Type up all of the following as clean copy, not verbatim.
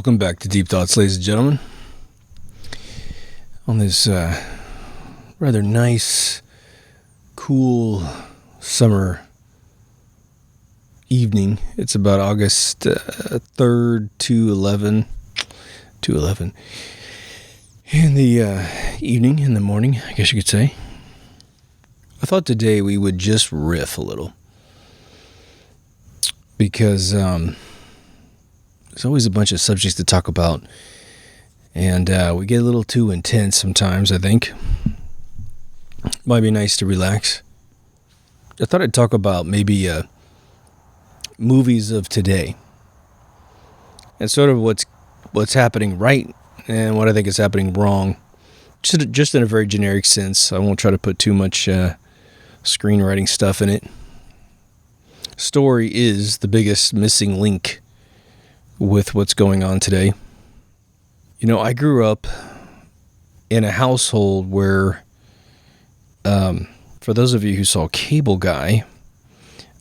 Welcome back to Deep Thoughts, ladies and gentlemen. On this rather nice, cool summer evening, it's about August 3rd, 2/11 in the evening, in the morning, I guess you could say. I thought today we would just riff a little because there's always a bunch of subjects to talk about, and we get a little too intense sometimes, I think. Might be nice to relax. I thought I'd talk about maybe movies of today and sort of what's happening right and what I think is happening wrong, just in a very generic sense. I won't try to put too much screenwriting stuff in it. Story is the biggest missing link with what's going on today. You know, I grew up in a household where, for those of you who saw Cable Guy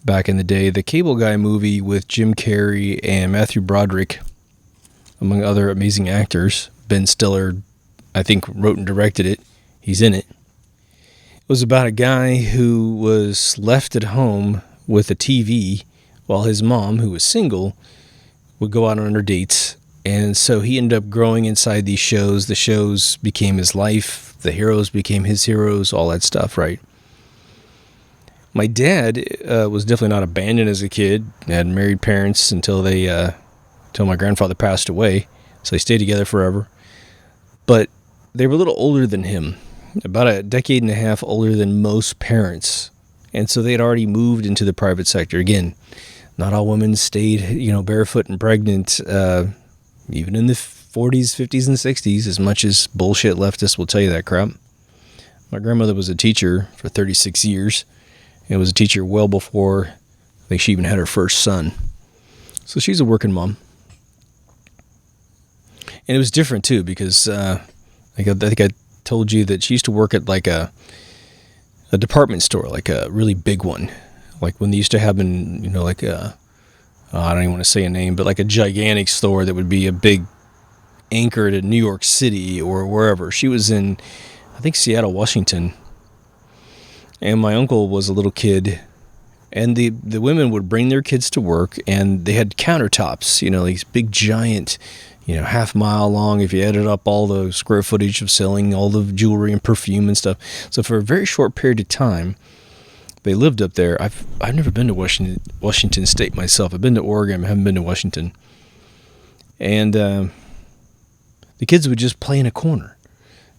back in the day, the Cable Guy movie with Jim Carrey and Matthew Broderick, among other amazing actors, Ben Stiller, I think, wrote and directed it. He's in it. It was about a guy who was left at home with a TV while his mom, who was single, would go out on her dates. And so he ended up growing inside these shows. The shows became his life. The heroes became his heroes, all that stuff, right? My dad was definitely not abandoned as a kid. They had married parents until my grandfather passed away. So they stayed together forever. But they were a little older than him, about a decade and a half older than most parents. And so they had already moved into the private sector. Again, not all women stayed, barefoot and pregnant, even in the 40s, 50s, and 60s, as much as bullshit leftists will tell you that crap. My grandmother was a teacher for 36 years, and was a teacher well before I think she even had her first son. So she's a working mom. And it was different, too, because I think I told you that she used to work at like a department store, like a really big one. Like when they used to have I don't even want to say a name, but like a gigantic store that would be a big anchor to New York City or wherever. She was in, I think, Seattle, Washington. And my uncle was a little kid, and the women would bring their kids to work, and they had countertops, these big giant, half mile long, if you added up all the square footage of selling all the jewelry and perfume and stuff. So for a very short period of time, they lived up there. I've never been to Washington State myself. I've been to Oregon. I haven't been to Washington. And the kids would just play in a corner.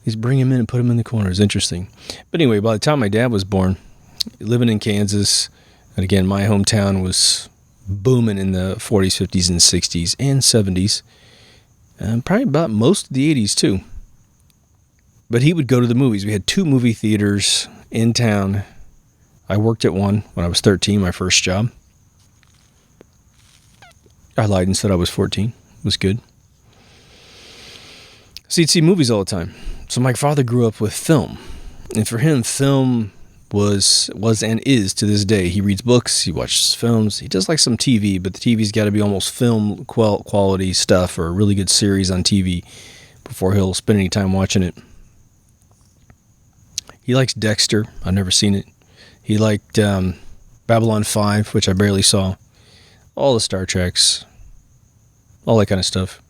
He'd bring him in and put him in the corner. It was interesting. But anyway, by the time my dad was born, living in Kansas, and again, my hometown was booming in the 40s, 50s, and 60s, and 70s. And probably about most of the 80s, too. But he would go to the movies. We had 2 movie theaters in town. I worked at one when I was 13, my first job. I lied and said I was 14. It was good. So he'd see movies all the time. So my father grew up with film. And for him, film was and is to this day. He reads books, he watches films. He does like some TV, but the TV's got to be almost film quality stuff or a really good series on TV before he'll spend any time watching it. He likes Dexter. I've never seen it. He liked Babylon 5, which I barely saw. All the Star Treks. All that kind of stuff.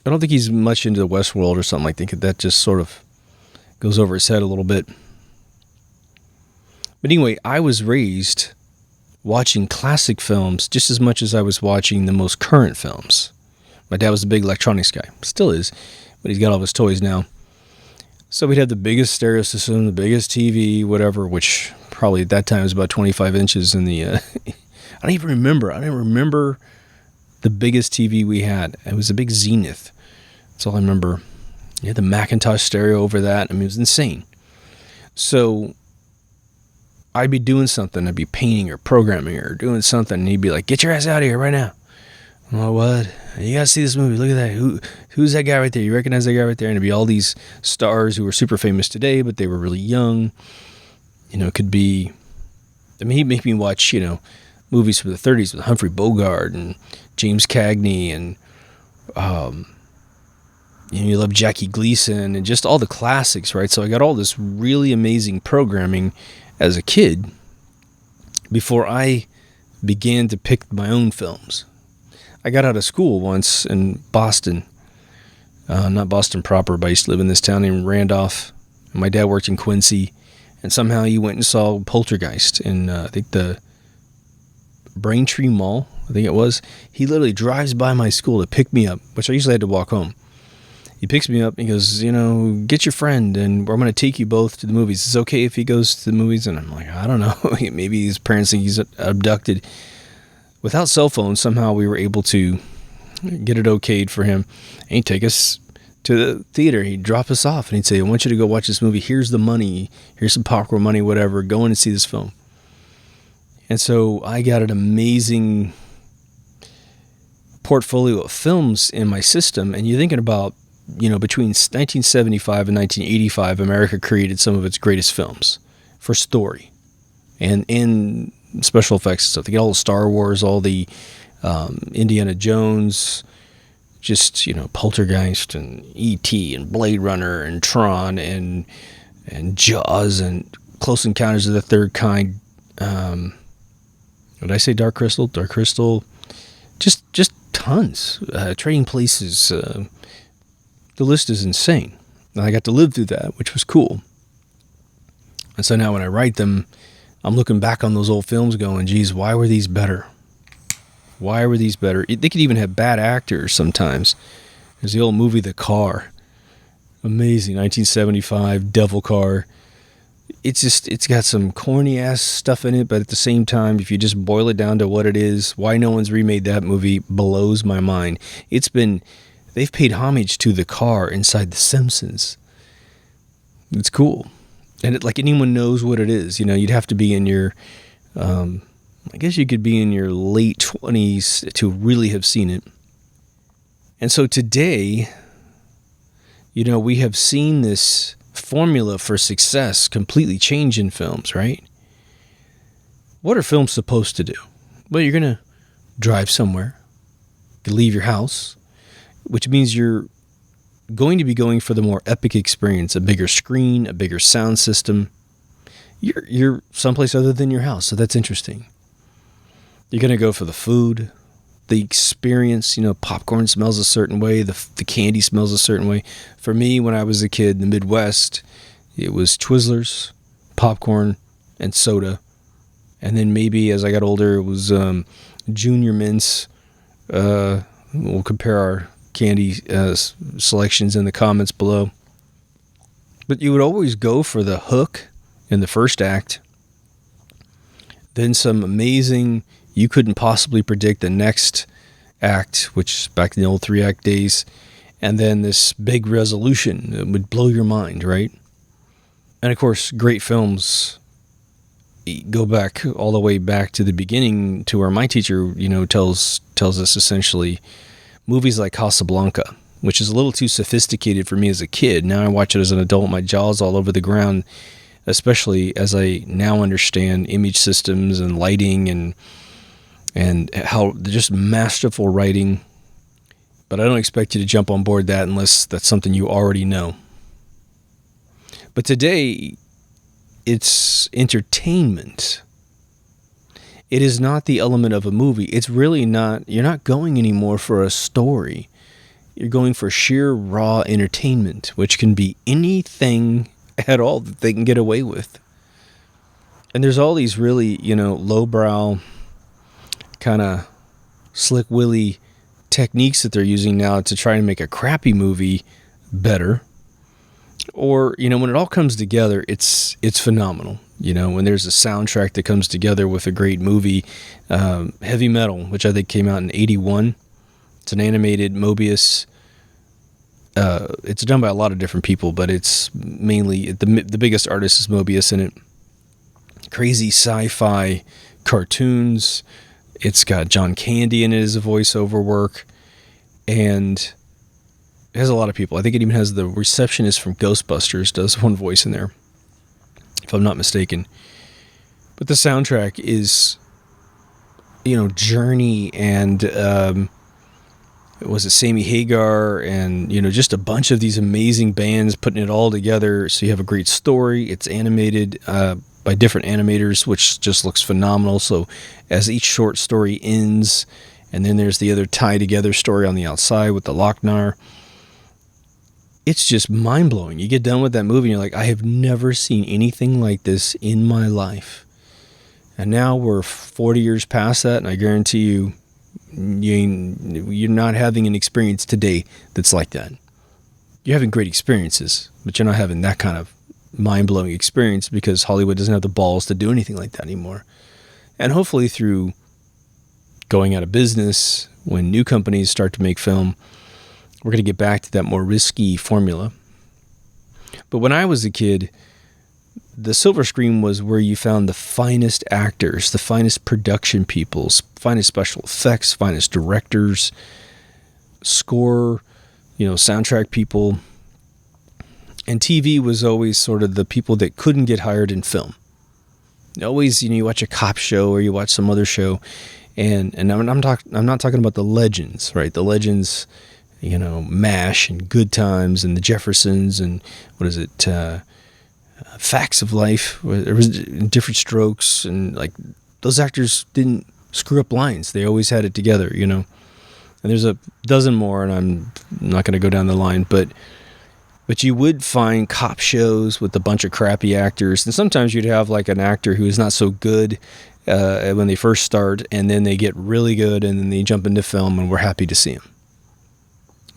I don't think he's much into the Westworld or something like that. That just sort of goes over his head a little bit. But anyway, I was raised watching classic films just as much as I was watching the most current films. My dad was a big electronics guy. Still is. But he's got all of his toys now. So we'd have the biggest stereo system, the biggest TV, whatever, which probably at that time was about 25 inches in the... I don't even remember. I don't remember the biggest TV we had. It was a big Zenith. That's all I remember. You had the Macintosh stereo over that. I mean, it was insane. So I'd be doing something. I'd be painting or programming or doing something, and he'd be like, "Get your ass out of here right now." I'm like, "What? You gotta see this movie. Look at that. Who's that guy right there? You recognize that guy right there?" And it'd be all these stars who were super famous today, but they were really young. It could be... he'd make me watch, movies from the 30s with Humphrey Bogart and James Cagney and You love Jackie Gleason and just all the classics, right? So I got all this really amazing programming as a kid before I began to pick my own films. I got out of school once in Boston, not Boston proper, but I used to live in this town named Randolph. And my dad worked in Quincy, and somehow he went and saw Poltergeist in, I think, the Braintree Mall, I think it was. He literally drives by my school to pick me up, which I usually had to walk home. He picks me up and he goes, get your friend and I'm going to take you both to the movies. It's okay if he goes to the movies? And I'm like, I don't know. Maybe his parents think he's abducted. Without cell phones, somehow we were able to get it okayed for him. And he'd take us to the theater. He'd drop us off and he'd say, I want you to go watch this movie. Here's the money. Here's some popcorn money, whatever. Go in and see this film. And so I got an amazing portfolio of films in my system. And you're thinking about, between 1975 and 1985, America created some of its greatest films for story and special effects and stuff. They got all the Star Wars, all the Indiana Jones, just, Poltergeist and E.T. and Blade Runner and Tron and Jaws and Close Encounters of the Third Kind. Did I say Dark Crystal? Dark Crystal. Just tons. Trading Places. The list is insane. And I got to live through that, which was cool. And so now when I write them, I'm looking back on those old films going, geez, why were these better? Why were these better? They could even have bad actors sometimes. There's the old movie The Car. Amazing. 1975, Devil Car. It's got some corny ass stuff in it, but at the same time, if you just boil it down to what it is, why no one's remade that movie blows my mind. They've paid homage to The Car inside The Simpsons. It's cool. And like anyone knows what it is. You'd have to be in your, I guess you could be in your late 20s to really have seen it. And so today, we have seen this formula for success completely change in films, right? What are films supposed to do? Well, you're going to drive somewhere, you leave your house, which means you're going to be going for the more epic experience, a bigger screen, a bigger sound system. You're someplace other than your house, so that's interesting. You're going to go for the food, the experience. Popcorn smells a certain way, the candy smells a certain way. For me, when I was a kid in the Midwest, it was Twizzlers, popcorn, and soda. And then maybe as I got older, it was Junior Mints. We'll compare our candy selections in the comments below. But you would always go for the hook in the first act, then some amazing, you couldn't possibly predict the next act, which is back in the old 3-act days, and then this big resolution that would blow your mind, right? And of course, great films go back all the way back to the beginning, to where my teacher, tells us essentially movies like Casablanca, which is a little too sophisticated for me as a kid. Now I watch it as an adult, my jaw's all over the ground, especially as I now understand image systems and lighting and how just masterful writing. But I don't expect you to jump on board that unless that's something you already know. But today, it's entertainment. It is not the element of a movie. It's really not, you're not going anymore for a story. You're going for sheer raw entertainment, which can be anything at all that they can get away with. And there's all these really, lowbrow, kind of slick willy techniques that they're using now to try and make a crappy movie better. Or, when it all comes together, it's phenomenal. When there's a soundtrack that comes together with a great movie, Heavy Metal, which I think came out in 1981. It's an animated Mobius. It's done by a lot of different people, but it's mainly, the biggest artist is Mobius in it. Crazy sci-fi cartoons. It's got John Candy in it as a voiceover work. And it has a lot of people. I think it even has the receptionist from Ghostbusters does one voice in there, if I'm not mistaken. But the soundtrack is, Journey and was it Sammy Hagar, and just a bunch of these amazing bands putting it all together. So you have a great story. It's animated by different animators, which just looks phenomenal. So as each short story ends, and then there's the other tie together story on the outside with the Lochnar. It's just mind blowing. You get done with that movie and you're like, I have never seen anything like this in my life. And now we're 40 years past that, and I guarantee you, you're not having an experience today that's like that. You're having great experiences, but you're not having that kind of mind-blowing experience because Hollywood doesn't have the balls to do anything like that anymore. And hopefully through going out of business, when new companies start to make film, we're going to get back to that more risky formula. But when I was a kid, the silver screen was where you found the finest actors, the finest production people, finest special effects, finest directors, score, soundtrack people. And TV was always sort of the people that couldn't get hired in film. Always, you watch a cop show or you watch some other show, and I'm not talking about the legends, right? The legends, MASH and Good Times and the Jeffersons and what is it? Facts of Life, there was Different Strokes, and like those actors didn't screw up lines. They always had it together, And there's a dozen more, and I'm not going to go down the line, but you would find cop shows with a bunch of crappy actors, and sometimes you'd have like an actor who is not so good when they first start, and then they get really good, and then they jump into film, and we're happy to see them.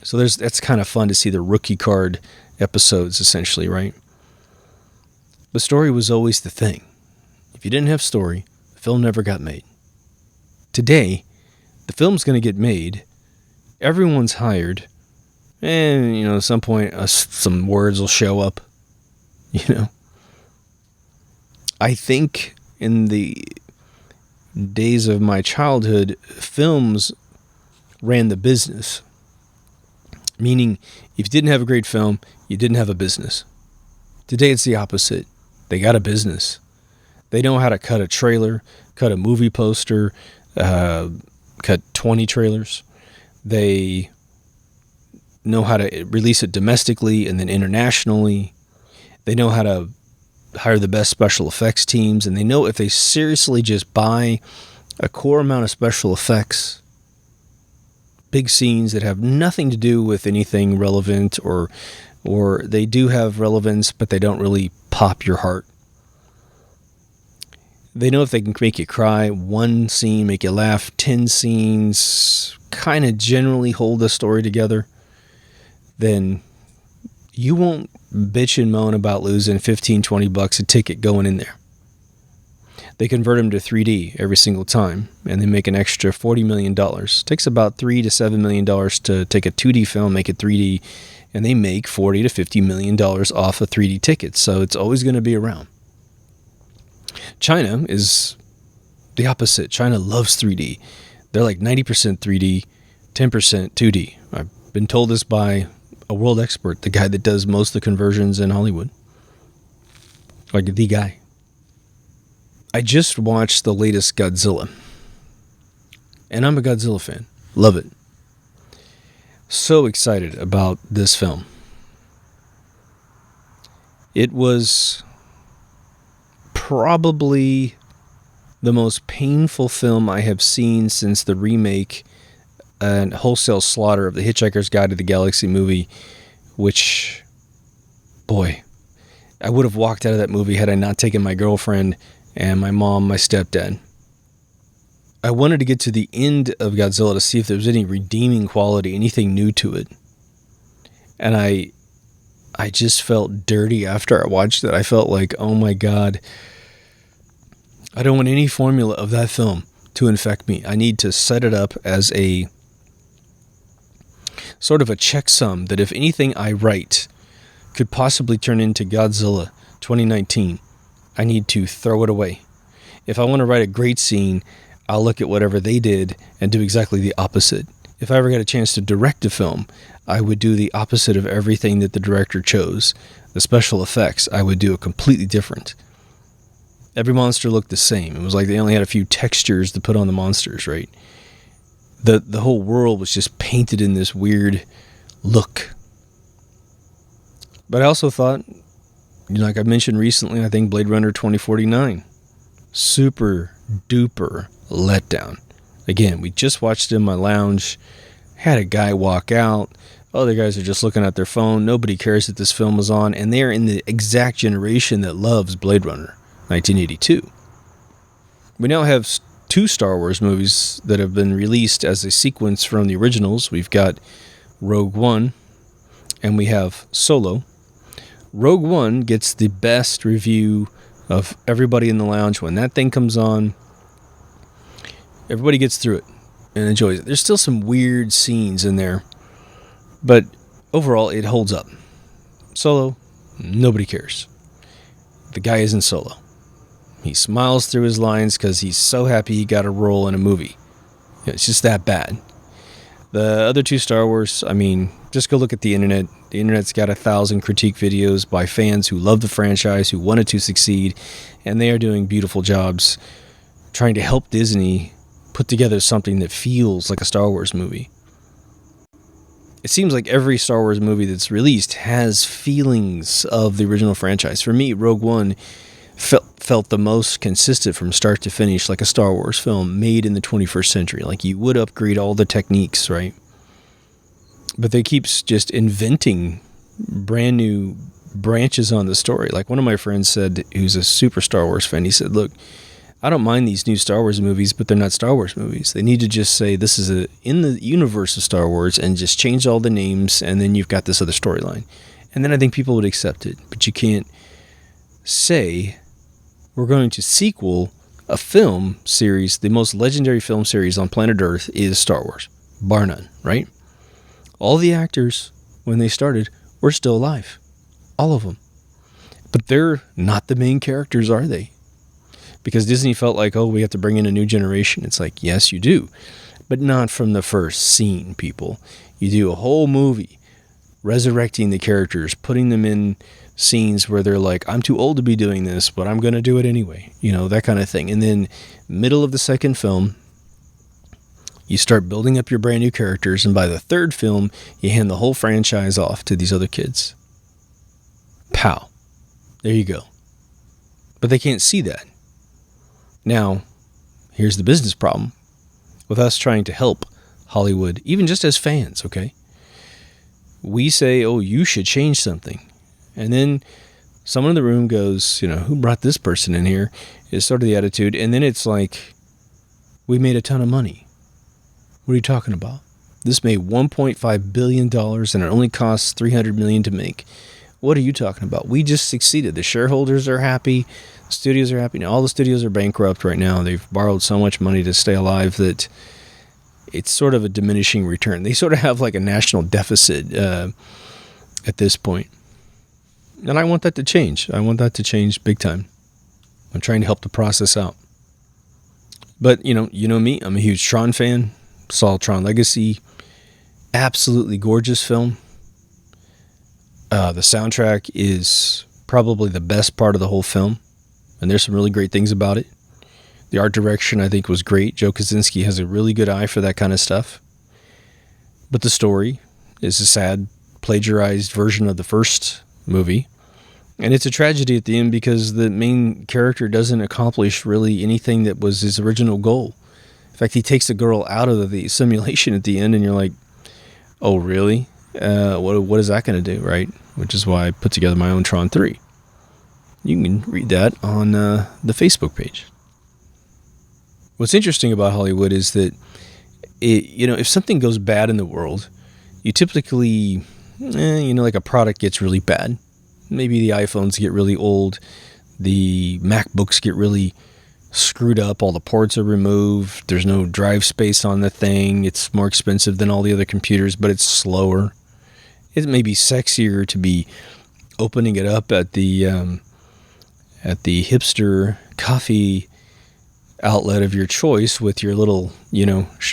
So that's kind of fun to see the rookie card episodes, essentially, right? The story was always the thing. If you didn't have story, the film never got made. Today, the film's going to get made, everyone's hired, and, at some point, some words will show up, I think in the days of my childhood, films ran the business. Meaning, if you didn't have a great film, you didn't have a business. Today, it's the opposite. They got a business. They know how to cut a trailer, cut a movie poster, cut 20 trailers. They know how to release it domestically and then internationally. They know how to hire the best special effects teams, and they know if they seriously just buy a core amount of special effects, big scenes that have nothing to do with anything relevant, or they do have relevance, but they don't really pop your heart. They know if they can make you cry, one scene, make you laugh, 10 scenes, kind of generally hold the story together, then you won't bitch and moan about losing $15-20 a ticket going in there. They convert them to 3D every single time, and they make an extra $40 million. It takes about $3 to $7 million to take a 2D film, make it 3D, and they make $40 to $50 million off of 3D tickets, so it's always going to be around. China is the opposite. China loves 3D. They're like 90% 3D, 10% 2D. I've been told this by a world expert, the guy that does most of the conversions in Hollywood. Like the guy. I just watched the latest Godzilla. And I'm a Godzilla fan. Love it. So excited about this film. It was probably the most painful film I have seen since the remake and wholesale slaughter of the Hitchhiker's Guide to the Galaxy movie, which, boy, I would have walked out of that movie had I not taken my girlfriend and my mom, my stepdad. I wanted to get to the end of Godzilla to see if there was any redeeming quality, anything new to it. And I just felt dirty after I watched it. I felt like, oh my God, I don't want any formula of that film to infect me. I need to set it up as a sort of a checksum that if anything I write could possibly turn into Godzilla 2019, I need to throw it away. If I want to write a great scene, I'll look at whatever they did and do exactly the opposite. If I ever got a chance to direct a film, I would do the opposite of everything that the director chose. The special effects, I would do it completely different. Every monster looked the same. It was like they only had a few textures to put on the monsters, right? the whole world was just painted in this weird look. But I also thought, like I mentioned recently, I think Blade Runner 2049, super duper letdown. Again, we just watched it in my lounge, had a guy walk out, other guys are just looking at their phone, nobody cares that this film was on, and they're in the exact generation that loves Blade Runner 1982. We now have 2 Star Wars movies that have been released as a sequence from the originals. We've got Rogue One, and we have Solo. Rogue One gets the best review of everybody in the lounge. When that thing comes on, everybody gets through it and enjoys it. There's still some weird scenes in there, but overall it holds up. Solo, nobody cares. The guy isn't Solo. He smiles through his lines because he's so happy he got a role in a movie. It's just that bad. The other 2 Star Wars, I mean, just go look at the internet. The internet's got 1,000 critique videos by fans who love the franchise, who wanted to succeed, and they are doing beautiful jobs trying to help Disney put together something that feels like a Star Wars movie. It seems like every Star Wars movie that's released has feelings of the original franchise. For me, Rogue One felt the most consistent from start to finish, like a Star Wars film made in the 21st century. Like, you would upgrade all the techniques, right? But they keep just inventing brand new branches on the story. Like, one of my friends said, who's a super Star Wars fan, he said, look, I don't mind these new Star Wars movies, but they're not Star Wars movies. They need to just say this is in the universe of Star Wars and just change all the names, and then you've got this other storyline. And then I think people would accept it. But you can't say we're going to sequel a film series. The most legendary film series on planet Earth is Star Wars, bar none, right? All the actors, when they started, were still alive. All of them. But they're not the main characters, are they? Because Disney felt like, oh, we have to bring in a new generation. It's like, yes, you do. But not from the first scene, people. You do a whole movie resurrecting the characters, putting them in scenes where they're like, I'm too old to be doing this, but I'm going to do it anyway. You know, that kind of thing. And then middle of the second film, you start building up your brand new characters. And by the third film, you hand the whole franchise off to these other kids. Pow. There you go. But they can't see that. Now, here's the business problem with us trying to help Hollywood, even just as fans, okay? We say, oh, you should change something. And then someone in the room goes, you know, who brought this person in here? Is sort of the attitude. And then it's like, we made a ton of money. What are you talking about? This made $1.5 billion and it only costs $300 million to make. What are you talking about? We just succeeded. The shareholders are happy. The studios are happy. Now, all the studios are bankrupt right now. They've borrowed so much money to stay alive that it's sort of a diminishing return. They sort of have like a national deficit at this point. And I want that to change. I want that to change big time. I'm trying to help the process out. But, you know me. I'm a huge Tron fan. Saw Tron Legacy. Absolutely gorgeous film. The soundtrack is probably the best part of the whole film. And there's some really great things about it. The art direction, I think, was great. Joe Kosinski has a really good eye for that kind of stuff. But the story is a sad, plagiarized version of the first movie. And it's a tragedy at the end because the main character doesn't accomplish really anything that was his original goal. In fact, he takes the girl out of the simulation at the end, and you're like, oh, really? What is that going to do, right? Which is why I put together my own Tron 3. You can read that on the Facebook page. What's interesting about Hollywood is that, if something goes bad in the world, you typically, like a product gets really bad. Maybe the iPhones get really old. The MacBooks get really screwed up. All the ports are removed. There's no drive space on the thing. It's more expensive than all the other computers, but it's slower. It may be sexier to be opening it up at the hipster coffee outlet of your choice with your little,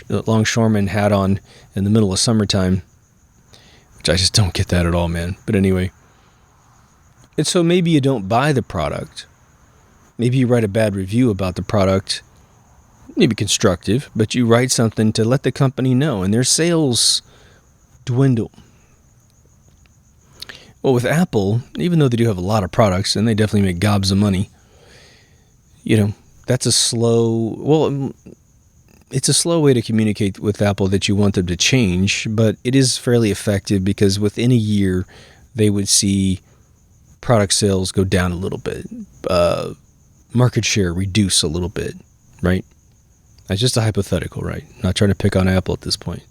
longshoreman hat on in the middle of summertime, which I just don't get that at all, man. But anyway. And so maybe you don't buy the product. Maybe you write a bad review about the product maybe constructive, but you write something to let the company know, and their sales dwindle. Well, with Apple, even though they do have a lot of products, and they definitely make gobs of money, that's it's a slow way to communicate with Apple that you want them to change, but it is fairly effective because within a year, they would see product sales go down a little bit, market share reduce a little bit, right? That's just a hypothetical, right? I'm not trying to pick on Apple at this point.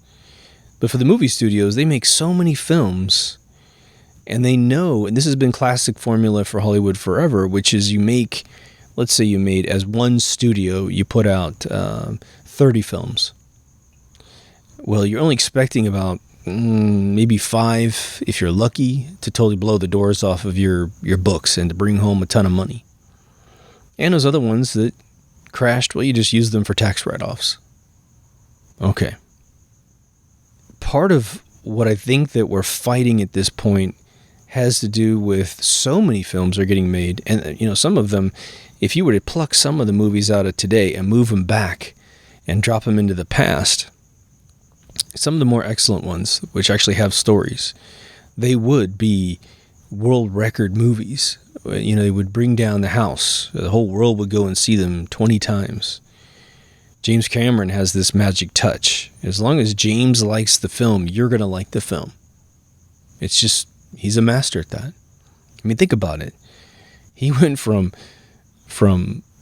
But for the movie studios, they make so many films, and they know, and this has been classic formula for Hollywood forever, which is let's say you made, as one studio, you put out 30 films. Well, you're only expecting about maybe 5, if you're lucky, to totally blow the doors off of your books and to bring home a ton of money. And those other ones that crashed, well, you just use them for tax write-offs. Okay. Part of what I think that we're fighting at this point has to do with so many films are getting made. And, some of them, if you were to pluck some of the movies out of today and move them back and drop them into the past, some of the more excellent ones, which actually have stories, they would be world record movies. They would bring down the house. The whole world would go and see them 20 times. James Cameron has this magic touch. As long as James likes the film, you're going to like the film. It's just, he's a master at that. I mean, think about it. He went from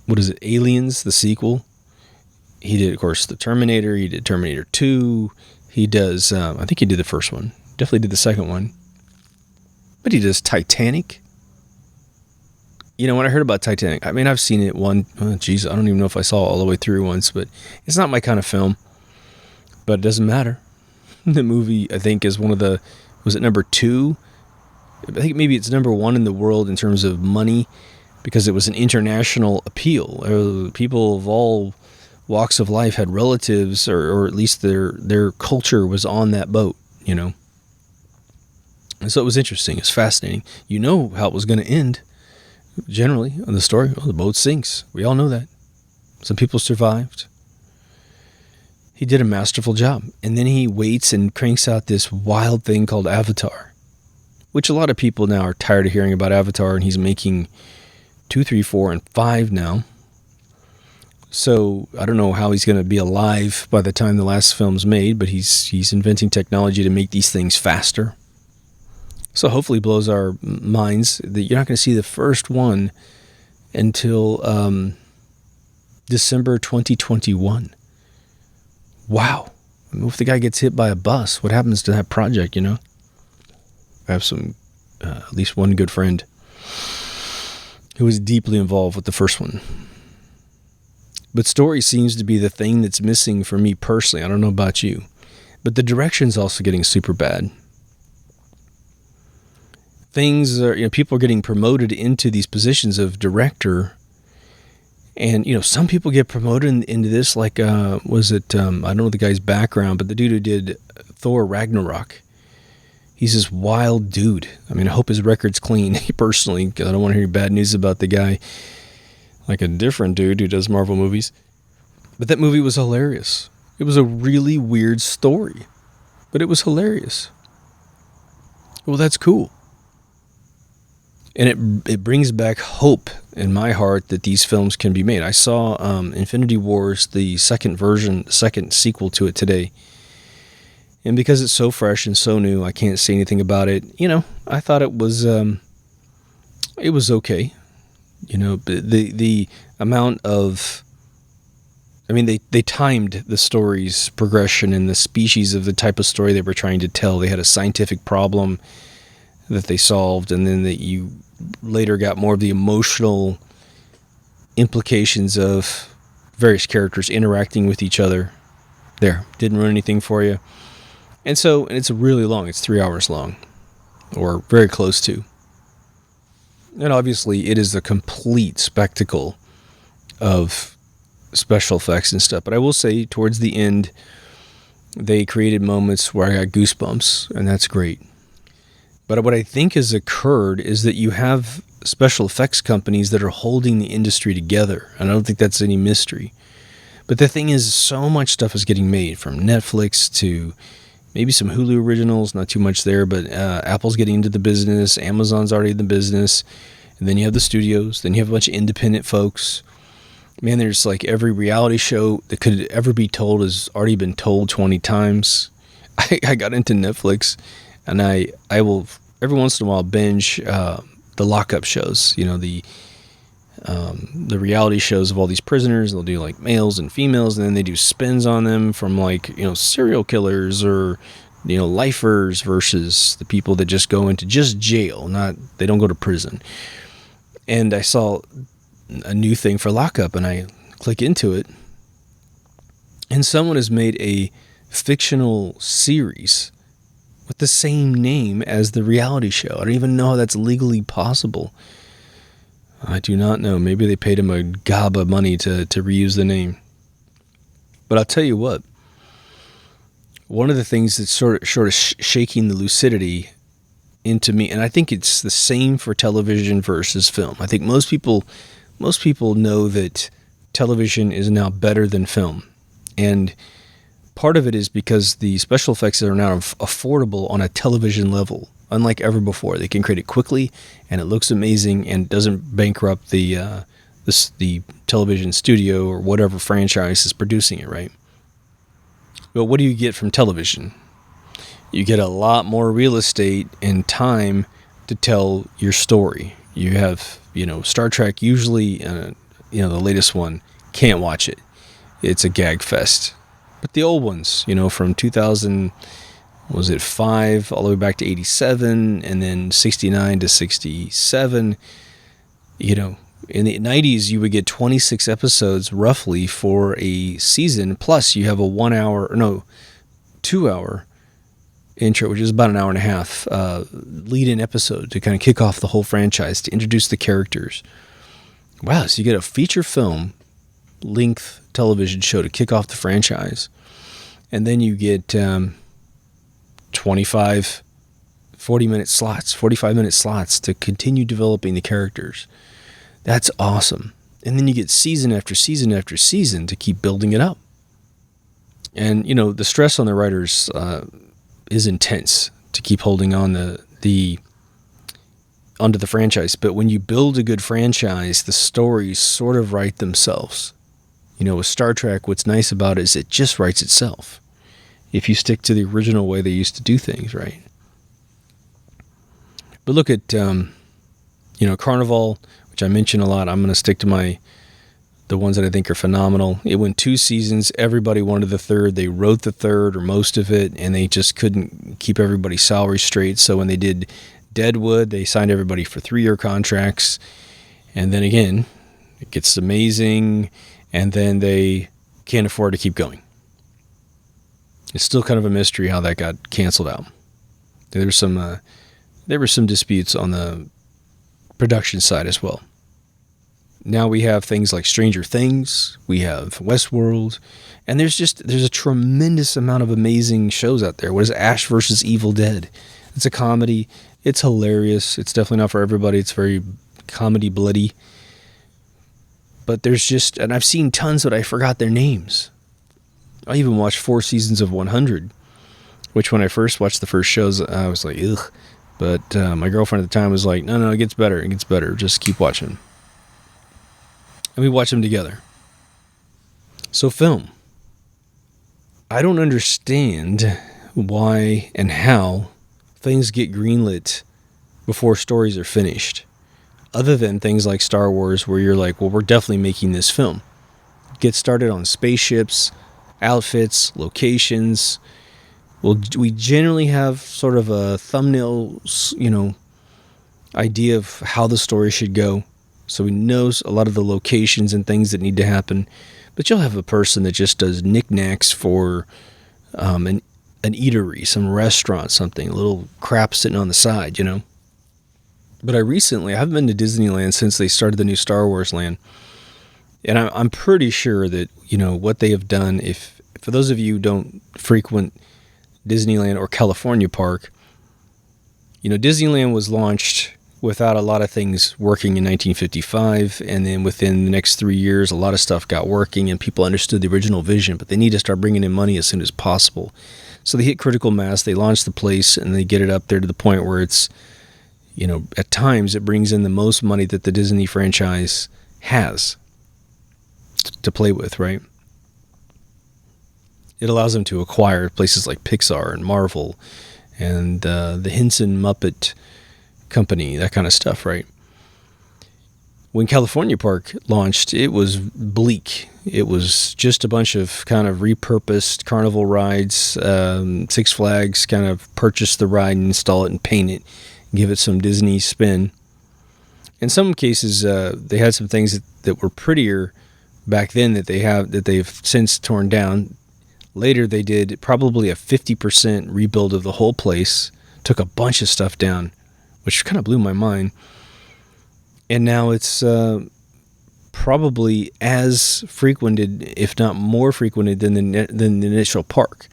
what is it, Aliens, the sequel. He did, of course, The Terminator. He did Terminator 2. He does, I think he did the first one. Definitely did the second one. But he does Titanic. When I heard about Titanic, I mean, I've seen it I don't even know if I saw it all the way through once, but it's not my kind of film. But it doesn't matter. The movie, I think, is was it number 2? I think maybe it's number 1 in the world in terms of money, because it was an international appeal. People of all walks of life had relatives, or at least their culture was on that boat, And so it was interesting. It's fascinating. You know how it was going to end. Generally, on the story, the boat sinks. We all know that. Some people survived. He did a masterful job. And then he waits and cranks out this wild thing called Avatar, which a lot of people now are tired of hearing about Avatar, and he's making 2, 3, 4, and 5 now. So I don't know how he's going to be alive by the time the last film's made, but he's inventing technology to make these things faster. So hopefully blows our minds that you're not going to see the first one until December 2021. Wow. I mean, if the guy gets hit by a bus, what happens to that project, I have at least one good friend who was deeply involved with the first one. But story seems to be the thing that's missing for me personally. I don't know about you. But the direction's also getting super bad. Things are, people are getting promoted into these positions of director. And, some people get promoted into this, like, I don't know the guy's background, but the dude who did Thor Ragnarok. He's this wild dude. I mean, I hope his record's clean, personally, because I don't want to hear bad news about the guy. Like a different dude who does Marvel movies. But that movie was hilarious. It was a really weird story, but it was hilarious. Well, that's cool. And it brings back hope in my heart that these films can be made. I saw Infinity Wars, the second sequel to it today. And because it's so fresh and so new, I can't say anything about it. I thought it was okay. The amount of, they timed the story's progression and the species of the type of story they were trying to tell. They had a scientific problem that they solved, and then that you later got more of the emotional implications of various characters interacting with each other. There, didn't ruin anything for you. And it's really long. It's 3 hours long, or very close to. And obviously, it is a complete spectacle of special effects and stuff. But I will say, towards the end, they created moments where I got goosebumps, and that's great. But what I think has occurred is that you have special effects companies that are holding the industry together. And I don't think that's any mystery. But But the thing is, so much stuff is getting made, from Netflix to maybe some Hulu originals, not too much there, but Apple's getting into the business, Amazon's already in the business, and then you have the studios, then you have a bunch of independent folks. Man, there's like every reality show that could ever be told has already been told 20 times. I got into Netflix, and I will every once in a while binge the lockup shows, the reality shows of all these prisoners. They'll do like males and females, and then they do spins on them from like, serial killers or, lifers versus the people that just go into just jail, they don't go to prison. And I saw a new thing for lockup, and I click into it, and someone has made a fictional series with the same name as the reality show. I don't even know how that's legally possible. I do not know. Maybe they paid him a gob of money to reuse the name. But I'll tell you what. One of the things that's sort of shaking the lucidity into me, and I think it's the same for television versus film. I think most people know that television is now better than film. And part of it is because the special effects are now affordable on a television level, unlike ever before. They can create it quickly, and it looks amazing, and doesn't bankrupt the television studio or whatever franchise is producing it, right? But what do you get from television? You get a lot more real estate and time to tell your story. You have, Star Trek usually, the latest one, can't watch it. It's a gag fest. But the old ones, from 2000, was it 5 all the way back to 87, and then 69 to 67, in the 90s you would get 26 episodes roughly for a season, plus you have a 2 hour intro, which is about an hour and a half lead-in episode to kind of kick off the whole franchise, to introduce the characters. Wow, so you get a feature film length television show to kick off the franchise, and then you get 25 40-minute slots, 45-minute slots to continue developing the characters. That's awesome. And then you get season after season after season to keep building it up. And, the stress on the writers is intense to keep holding on onto the franchise. But when you build a good franchise, the stories sort of write themselves. With Star Trek, what's nice about it is it just writes itself, if you stick to the original way they used to do things, right? But look at, Carnival, which I mention a lot. I'm going to stick to the ones that I think are phenomenal. It went 2 seasons. Everybody wanted the third. They wrote the third or most of it, and they just couldn't keep everybody's salary straight. So when they did Deadwood, they signed everybody for 3-year contracts. And then again, it gets amazing, and then they can't afford to keep going. It's still kind of a mystery how that got canceled out. There were some disputes on the production side as well. Now we have things like Stranger Things, we have Westworld, and there's a tremendous amount of amazing shows out there. What is Ash versus Evil Dead? It's a comedy. It's hilarious. It's definitely not for everybody. It's very comedy bloody. But and I've seen tons, but I forgot their names. I even watched 4 seasons of 100, which when I first watched the first shows, I was like, ugh. But my girlfriend at the time was like, no, it gets better. It gets better. Just keep watching. And we watch them together. So film. I don't understand why and how things get greenlit before stories are finished. Other than things like Star Wars, where you're like, well, we're definitely making this film. Get started on spaceships, outfits, locations. Well, we generally have sort of a thumbnail, idea of how the story should go. So we know a lot of the locations and things that need to happen. But you'll have a person that just does knickknacks for an eatery, some restaurant, something, a little crap sitting on the side, But I haven't been to Disneyland since they started the new Star Wars land. And I'm pretty sure that, what they have done, for those of you who don't frequent Disneyland or California Park, Disneyland was launched without a lot of things working in 1955, and then within the next 3 years, a lot of stuff got working, and people understood the original vision, but they need to start bringing in money as soon as possible. So they hit critical mass, they launch the place, and they get it up there to the point where it's, at times it brings in the most money that the Disney franchise has to play with, right? It allows them to acquire places like Pixar and Marvel and the Henson Muppet Company, that kind of stuff, right? When California Park launched, it was bleak. It was just a bunch of kind of repurposed carnival rides. Six Flags kind of purchased the ride and install it and paint it, give it some Disney spin. In some cases, they had some things that were prettier back then that they've since torn down. Later, they did probably a 50% rebuild of the whole place, took a bunch of stuff down, which kind of blew my mind. And now it's probably as frequented, if not more frequented, than the initial park,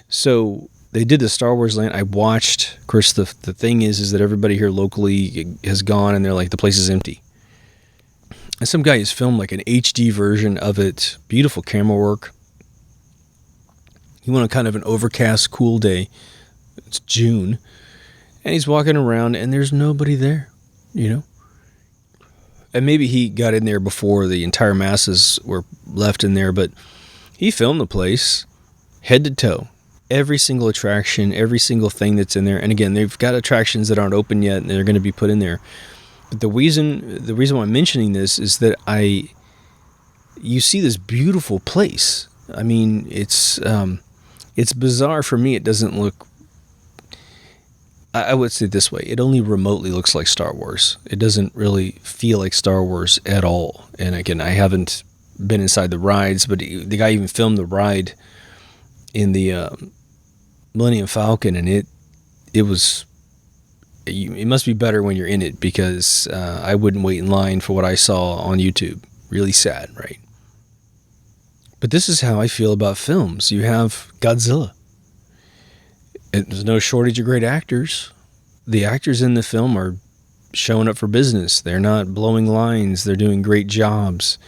So they did the Star Wars land. I watched. Of course, the thing is that everybody here locally has gone, and they're like, the place is empty. And some guy has filmed like an HD version of it. Beautiful camera work. He went on kind of an overcast, cool day. It's June. And he's walking around, and there's nobody there, And maybe he got in there before the entire masses were left in there, but he filmed the place head to toe. Every single attraction, every single thing that's in there. And again, they've got attractions that aren't open yet, and they're going to be put in there. But the reason why I'm mentioning this is that you see this beautiful place. I mean, it's bizarre for me. It doesn't look, I would say it this way, it only remotely looks like Star Wars. It doesn't really feel like Star Wars at all. And again, I haven't been inside the rides, but the guy even filmed the ride in the Millennium Falcon, and it must be better when you're in it, because I wouldn't wait in line for what I saw on YouTube. Really sad, right? But this is how I feel about films. You have Godzilla. There's no shortage of great actors. The actors in the film are showing up for business. They're not blowing lines. They're doing great jobs.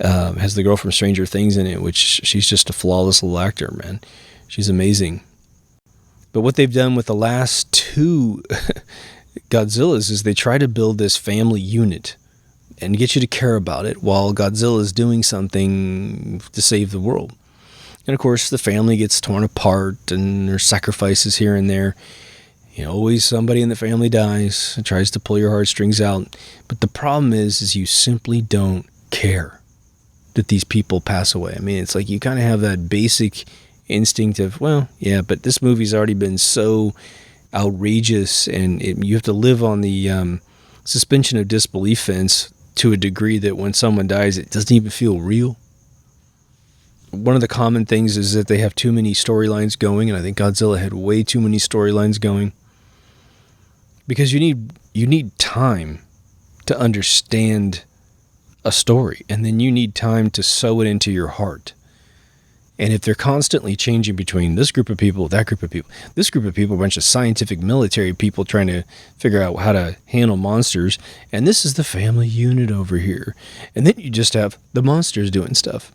Has the girl from Stranger Things in it, which she's just a flawless little actor, man. She's amazing. But what they've done with the last two Godzillas is they try to build this family unit and get you to care about it while Godzilla is doing something to save the world. And of course, the family gets torn apart, and there's sacrifices here and there. Always somebody in the family dies and tries to pull your heartstrings out. But the problem is you simply don't care that these people pass away. I mean, it's like you kind of have that basic instinct of, well, yeah, but this movie's already been so outrageous, and you have to live on the suspension of disbelief fence to a degree that when someone dies, it doesn't even feel real. One of the common things is that they have too many storylines going, and I think Godzilla had way too many storylines going, because you need time to understand a story, and then you need time to sew it into your heart. And if they're constantly changing between this group of people, that group of people, this group of people, a bunch of scientific military people trying to figure out how to handle monsters, and this is the family unit over here, and then you just have the monsters doing stuff.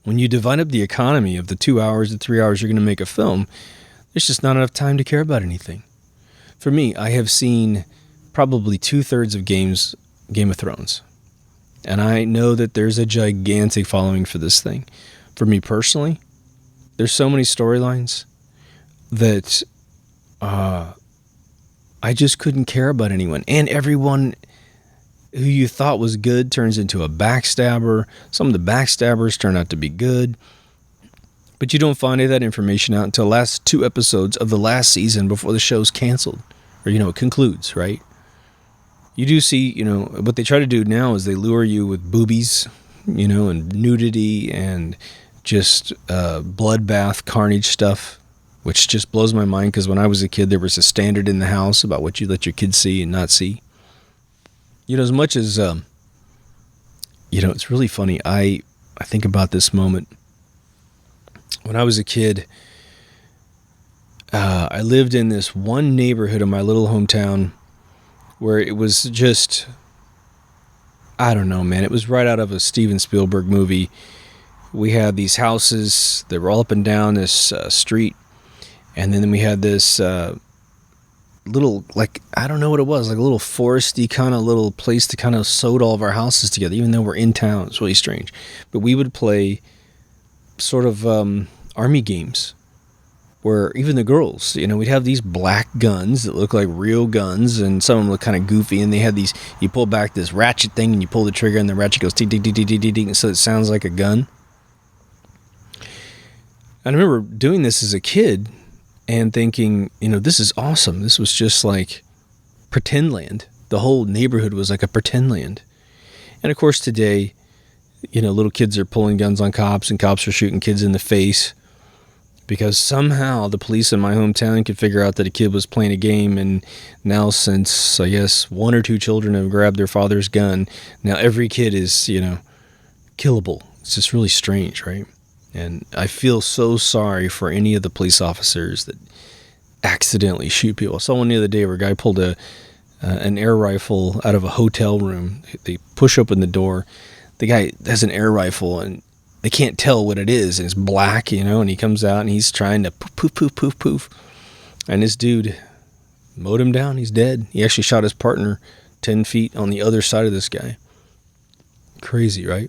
When you divide up the economy of the 2 hours to 3 hours you're going to make a film, there's just not enough time to care about anything. For me, I have seen probably 2/3 of Game of Thrones. And I know that there's a gigantic following for this thing. For me personally, there's so many storylines that I just couldn't care about anyone. And everyone who you thought was good turns into a backstabber. Some of the backstabbers turn out to be good. But you don't find any of that information out until the last 2 episodes of the last season before the show's canceled. Or, it concludes, right? You do see, what they try to do now is they lure you with boobies, and nudity and just bloodbath, carnage stuff, which just blows my mind, because when I was a kid, there was a standard in the house about what you let your kids see and not see. As much as, it's really funny. I think about this moment. When I was a kid, I I lived in this one neighborhood in my little hometown where it was just, I don't know, man. It was right out of a Steven Spielberg movie. We had these houses that were all up and down this street. And then we had this little, like, I don't know what it was, like a little foresty kind of little place to kind of sewed all of our houses together, even though we're in town. It's really strange. But we would play sort of army games where even the girls, we'd have these black guns that look like real guns, and some of them look kind of goofy, and they had these, you pull back this ratchet thing and you pull the trigger and the ratchet goes tick, tick, tick, tick, tick, tick, tick, so it sounds like a gun. And I remember doing this as a kid and thinking, this is awesome. This was just like pretend land. The whole neighborhood was like a pretend land. And of course today, little kids are pulling guns on cops and cops are shooting kids in the face because somehow the police in my hometown could figure out that a kid was playing a game. And now, since I guess 1 or 2 children have grabbed their father's gun, now every kid is, killable. It's just really strange, right? And I feel so sorry for any of the police officers that accidentally shoot people. I saw one the other day where a guy pulled an air rifle out of a hotel room. They push open the door. The guy has an air rifle and they can't tell what it is. And it's black, and he comes out and he's trying to poof, poof, poof, poof. And this dude mowed him down. He's dead. He actually shot his partner 10 feet on the other side of this guy. Crazy, right?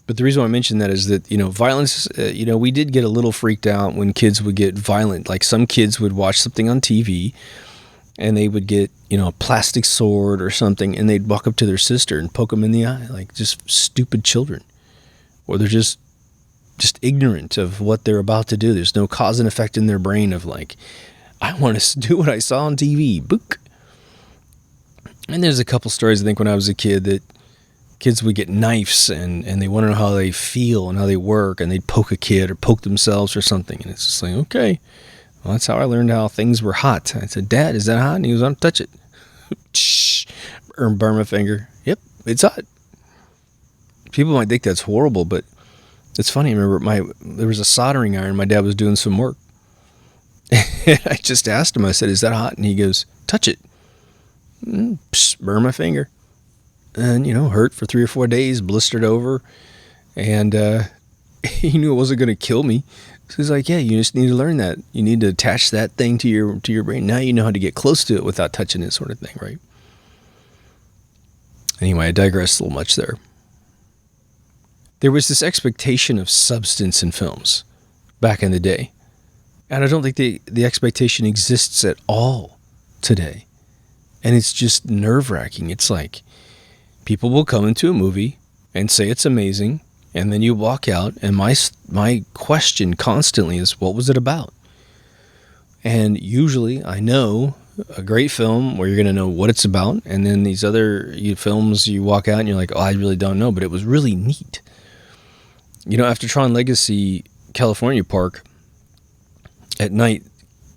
But the reason why I mention that is that, violence, we did get a little freaked out when kids would get violent. Like some kids would watch something on TV and they would get, a plastic sword or something, and they'd walk up to their sister and poke them in the eye, like just stupid children. Or they're just ignorant of what they're about to do. There's no cause and effect in their brain of like, I want to do what I saw on TV. Book. And there's a couple stories, I think, when I was a kid that kids would get knives and they want to know how they feel and how they work, and they'd poke a kid or poke themselves or something. And it's just like, okay, well, that's how I learned how things were hot. I said, Dad, is that hot? And he goes, don't touch it. Or burn my finger. Yep, it's hot. People might think that's horrible, but it's funny. I remember there was a soldering iron. My dad was doing some work. And I just asked him, I said, is that hot? And he goes, touch it. Burn my finger. And, hurt for 3 or 4 days, blistered over. And he knew it wasn't going to kill me. So he's like, yeah, you just need to learn that. You need to attach that thing to your brain. Now you know how to get close to it without touching it, sort of thing, right? Anyway, I digressed a little much there. There was this expectation of substance in films back in the day. And I don't think the expectation exists at all today. And it's just nerve-wracking. It's like people will come into a movie and say it's amazing, and then you walk out, and my question constantly is, what was it about? And usually I know a great film where you're going to know what it's about, and then these other films you walk out and you're like, oh, I really don't know, but it was really neat. After Tron Legacy, California Park at night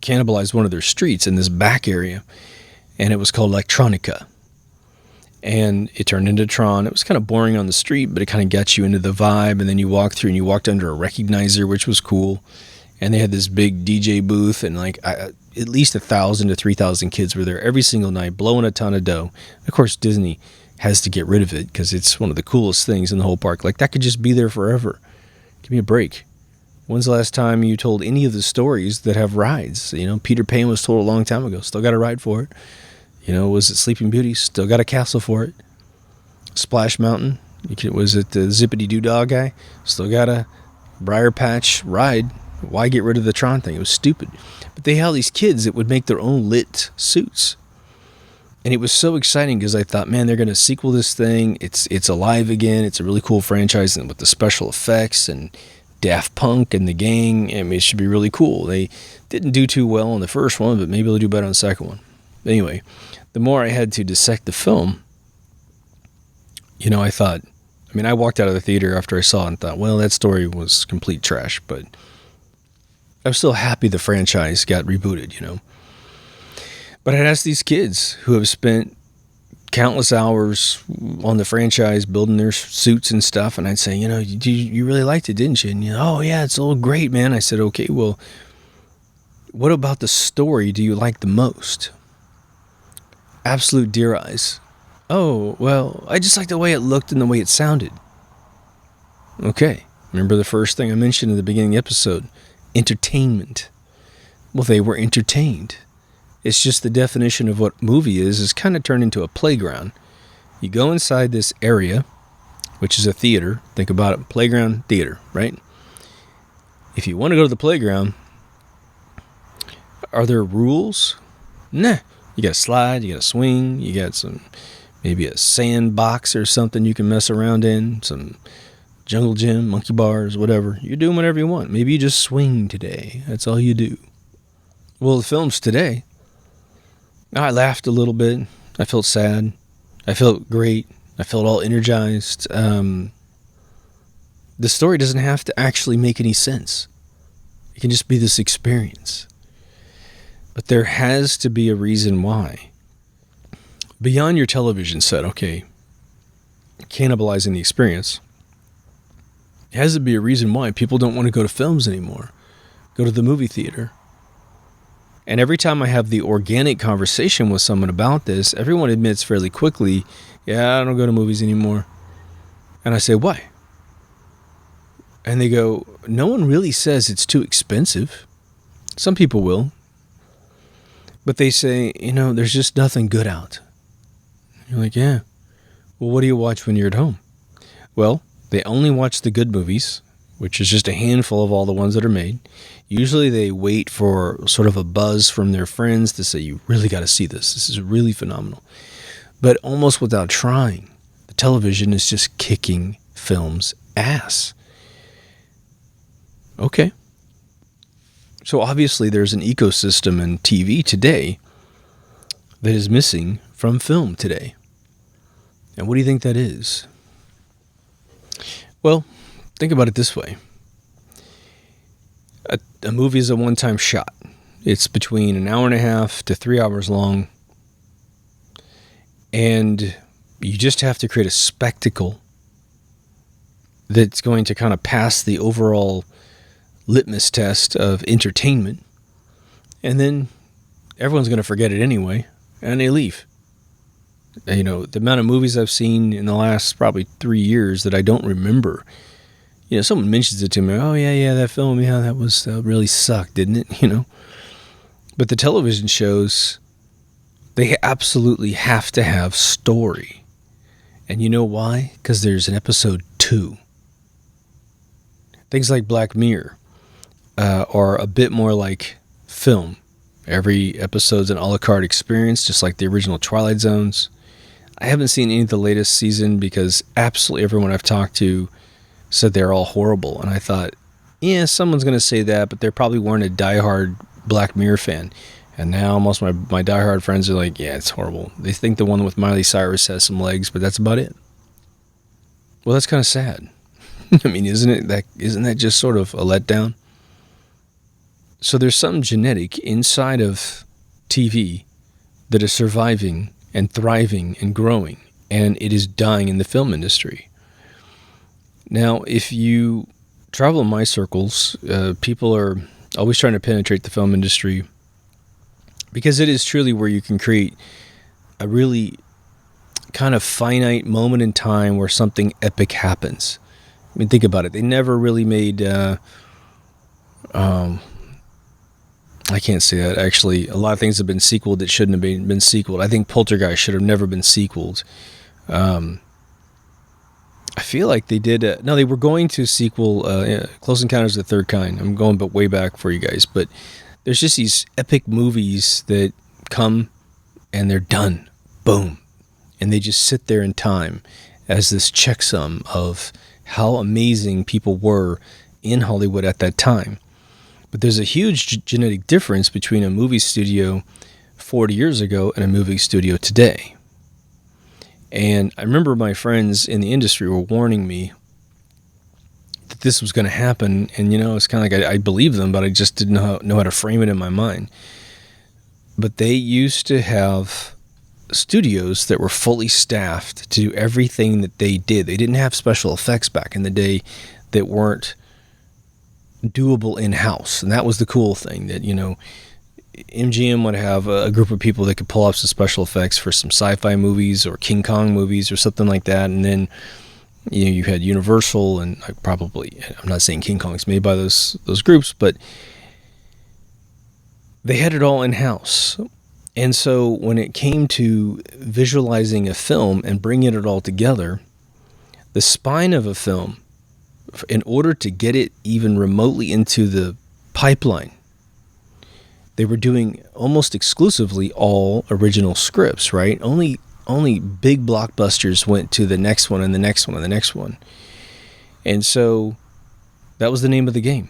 cannibalized one of their streets in this back area, and it was called Electronica. And it turned into Tron. It was kind of boring on the street, but it kind of got you into the vibe. And then you walked through and you walked under a recognizer, which was cool. And they had this big DJ booth, and at least 1,000 to 3,000 kids were there every single night, blowing a ton of dough. Of course, Disney has to get rid of it because it's one of the coolest things in the whole park. Like, that could just be there forever. Give me a break. When's the last time you told any of the stories that have rides? Peter Pan was told a long time ago. Still got a ride for it. Was it Sleeping Beauty? Still got a castle for it. Splash Mountain? Was it the Zippity Doo Dah guy? Still got a Briar Patch ride. Why get rid of the Tron thing? It was stupid. But they had all these kids that would make their own lit suits. And it was so exciting because I thought, man, they're going to sequel this thing. It's alive again. It's a really cool franchise, and with the special effects and Daft Punk and the gang, I mean, it should be really cool. They didn't do too well on the first one, but maybe they'll do better on the second one. Anyway, the more I had to dissect the film, I thought, I walked out of the theater after I saw it and thought, well, that story was complete trash, but I was still happy the franchise got rebooted, But I'd ask these kids who have spent countless hours on the franchise building their suits and stuff, and I'd say, you really liked it, didn't you? And oh, yeah, it's all great, man. I said, okay, well, What about the story do you like the most? Absolute deer eyes. Oh, well, I just like the way it looked and the way it sounded. Okay, remember the first thing I mentioned in the beginning of the episode? Entertainment. Well, they were entertained. It's just the definition of what movie is kind of turned into a playground. You go inside this area, which is a theater. Think about it, playground, theater, right? If you want to go to the playground, are there rules? Nah. You got to slide, you got to swing, you got maybe a sandbox or something you can mess around in, some jungle gym, monkey bars, whatever. You're doing whatever you want. Maybe you just swing today. That's all you do. Well, the films today, I laughed a little bit. I felt sad. I felt great. I felt all energized. The story doesn't have to actually make any sense. It can just be this experience. But there has to be a reason why. Beyond your television set, okay, cannibalizing the experience, it has to be a reason why people don't want to go to films anymore, go to the movie theater. And every time I have the organic conversation with someone about this, everyone admits fairly quickly, yeah, I don't go to movies anymore. And I say, why? And they go, no one really says it's too expensive. Some people will. But they say, there's just nothing good out. You're like, yeah. Well, what do you watch when you're at home? Well, they only watch the good movies, which is just a handful of all the ones that are made. Usually they wait for sort of a buzz from their friends to say, you really got to see this. This is really phenomenal. But almost without trying, the television is just kicking film's ass. Okay. So obviously there's an ecosystem in TV today that is missing from film today. And what do you think that is? Well, think about it this way. A movie is a one-time shot. It's between an hour and a half to 3 hours long. And you just have to create a spectacle that's going to kind of pass the overall litmus test of entertainment, and then everyone's going to forget it anyway, and they leave. The amount of movies I've seen in the last probably 3 years that I don't remember. Someone mentions it to me. Oh yeah, that film, that really sucked, didn't it? But the television shows, they absolutely have to have story, and you know why? Because there's an episode 2. Things like Black Mirror are a bit more like film. Every episode's an a la carte experience, just like the original Twilight Zones. I haven't seen any of the latest season because absolutely everyone I've talked to said they're all horrible. And I thought, yeah, someone's going to say that, but they probably weren't a diehard Black Mirror fan. And now most of my diehard friends are like, yeah, it's horrible. They think the one with Miley Cyrus has some legs, but that's about it. Well, that's kind of sad. I mean, isn't that just sort of a letdown? So there's something genetic inside of TV that is surviving and thriving and growing, and it is dying in the film industry. Now, if you travel in my circles, people are always trying to penetrate the film industry because it is truly where you can create a really kind of finite moment in time where something epic happens. I mean, think about it. They never really made... I can't say that. Actually, a lot of things have been sequeled that shouldn't have been sequeled. I think Poltergeist should have never been sequeled. I feel like they did... no, they were going to sequel Close Encounters of the Third Kind. I'm going way back for you guys. But there's just these epic movies that come and they're done. Boom. And they just sit there in time as this checksum of how amazing people were in Hollywood at that time. But there's a huge genetic difference between a movie studio 40 years ago and a movie studio today. And I remember my friends in the industry were warning me that this was going to happen. And, it's kind of like I believed them, but I just didn't know how to frame it in my mind. But they used to have studios that were fully staffed to do everything that they did. They didn't have special effects back in the day that weren't doable in-house. And that was the cool thing, that, MGM would have a group of people that could pull off some special effects for some sci-fi movies or King Kong movies or something like that. And then, you had Universal, and I'm not saying King Kong's made by those groups, but they had it all in-house. And so when it came to visualizing a film and bringing it all together, the spine of a film, in order to get it even remotely into the pipeline, they were doing almost exclusively all original scripts, right? Only big blockbusters went to the next one and the next one and the next one. And so that was the name of the game.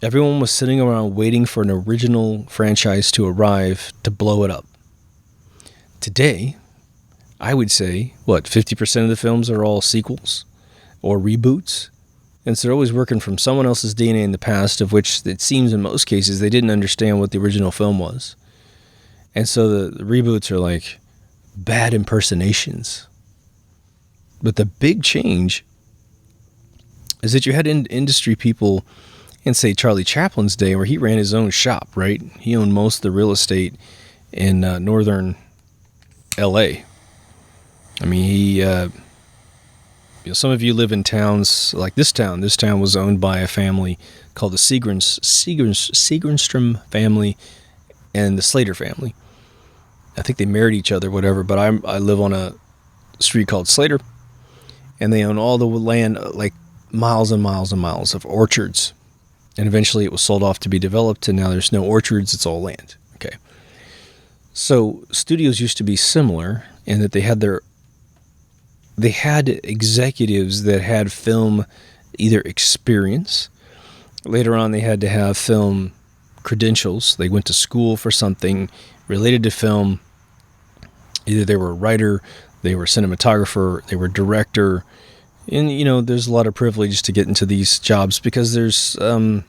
Everyone was sitting around waiting for an original franchise to arrive to blow it up. Today, I would say, 50% of the films are all sequels or reboots? And so they're always working from someone else's DNA in the past, of which it seems in most cases they didn't understand what the original film was. And so the reboots are like bad impersonations. But the big change is that you had industry people in, say, Charlie Chaplin's day, where he ran his own shop, right? He owned most of the real estate in northern LA. I mean, he... some of you live in towns like this town. This town was owned by a family called the Seagrenstrom family and the Slater family. I think they married each other, whatever, but I live on a street called Slater, and they own all the land, like miles and miles and miles of orchards. And eventually it was sold off to be developed, and now there's no orchards, it's all land. Okay. So studios used to be similar in that they had executives that had film either experience. Later on, they had to have film credentials. They went to school for something related to film. Either they were a writer, they were a cinematographer, they were a director. And, there's a lot of privilege to get into these jobs because there's only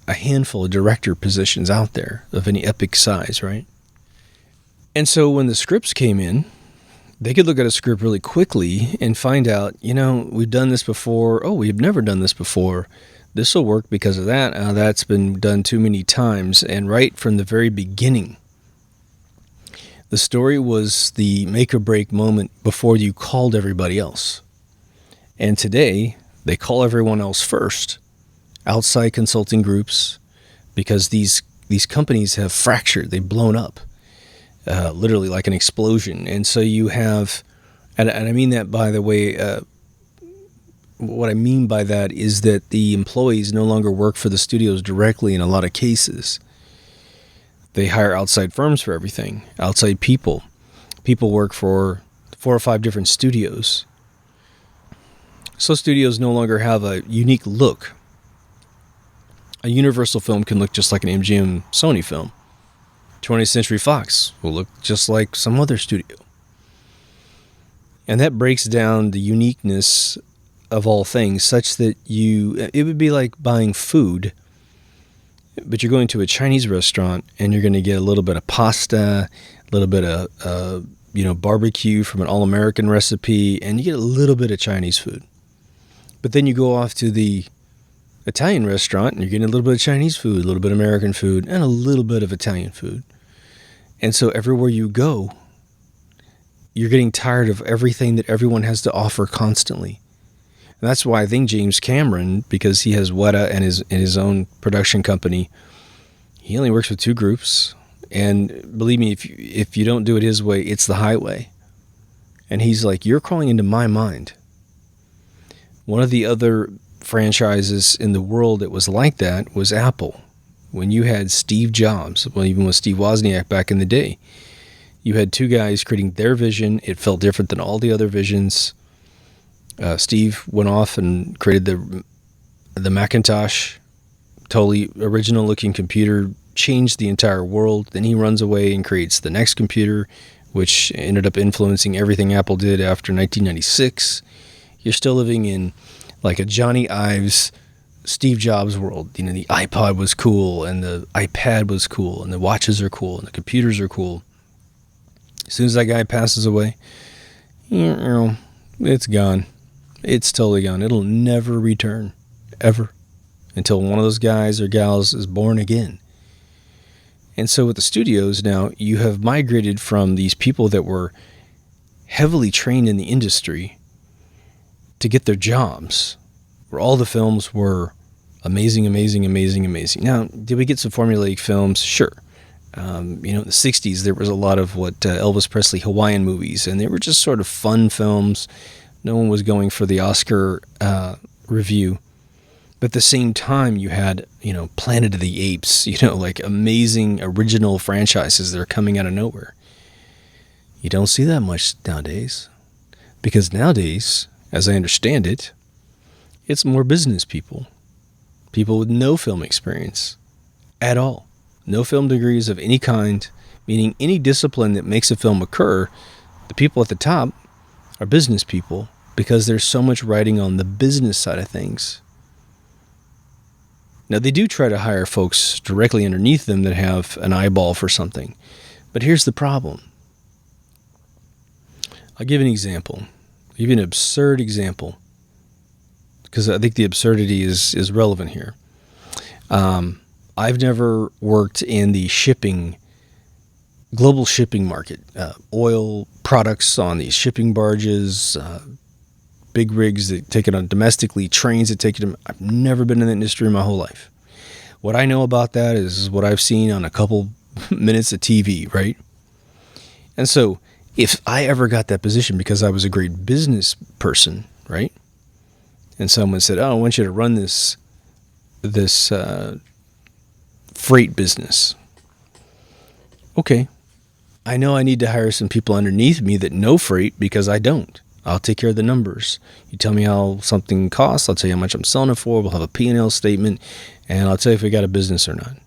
a handful of director positions out there of any epic size, right? And so when the scripts came in, they could look at a script really quickly and find out, we've done this before. Oh, we've never done this before. This will work because of that. That's been done too many times. And right from the very beginning, the story was the make or break moment before you called everybody else. And today, they call everyone else first. Outside consulting groups, because these companies have fractured. They've blown up. Literally like an explosion. And so you have, and I mean that, by the way, what I mean by that is that the employees no longer work for the studios directly in a lot of cases. They hire outside firms for everything, outside people. People work for 4 or 5 different studios. So studios no longer have a unique look. A Universal film can look just like an MGM Sony film. 20th Century Fox will look just like some other studio. And that breaks down the uniqueness of all things, such that it would be like buying food, but you're going to a Chinese restaurant and you're going to get a little bit of pasta, a little bit of barbecue from an all-American recipe, and you get a little bit of Chinese food. But then you go off to the Italian restaurant and you're getting a little bit of Chinese food, a little bit of American food, and a little bit of Italian food. And so everywhere you go, you're getting tired of everything that everyone has to offer constantly. And that's why I think James Cameron, because he has Weta and his own production company, he only works with 2 groups. And believe me, if you don't do it his way, it's the highway. And he's like, you're crawling into my mind. One of the other franchises in the world that was like that was Apple. When you had Steve Jobs, even with Steve Wozniak back in the day, you had 2 guys creating their vision. It felt different than all the other visions. Steve went off and created the Macintosh, totally original looking computer, changed the entire world. Then he runs away and creates the next computer, which ended up influencing everything Apple did after 1996. You're still living in like a Johnny Ives, Steve Jobs world. The iPod was cool, and the iPad was cool, and the watches are cool, and the computers are cool. As soon as that guy passes away, it's gone. It's totally gone. It'll never return, ever. until one of those guys or gals is born again. And so with the studios now, you have migrated from these people that were heavily trained in the industry to get their jobs, where all the films were amazing, amazing, amazing, amazing. Now, did we get some formulaic films? Sure. In the 60s, there was a lot of what Elvis Presley Hawaiian movies, and they were just sort of fun films. No one was going for the Oscar review. But at the same time, you had, Planet of the Apes, like amazing original franchises that are coming out of nowhere. You don't see that much nowadays. Because nowadays, as I understand it, it's more business people. People with no film experience at all. No film degrees of any kind, meaning any discipline that makes a film occur. The people at the top are business people because there's so much writing on the business side of things. Now, they do try to hire folks directly underneath them that have an eyeball for something. But here's the problem. I'll give an example. I'll give you an absurd example, because I think the absurdity is relevant here. I've never worked in the global shipping market. Oil products on these shipping barges, big rigs that take it on domestically, trains that take it. I've never been in the industry my whole life. What I know about that is what I've seen on a couple minutes of TV, right? And so if I ever got that position because I was a great business person, right? And someone said, "Oh, I want you to run this freight business." Okay. I know I need to hire some people underneath me that know freight because I don't. I'll take care of the numbers. You tell me how something costs, I'll tell you how much I'm selling it for, we'll have a P&L statement, and I'll tell you if we got a business or not.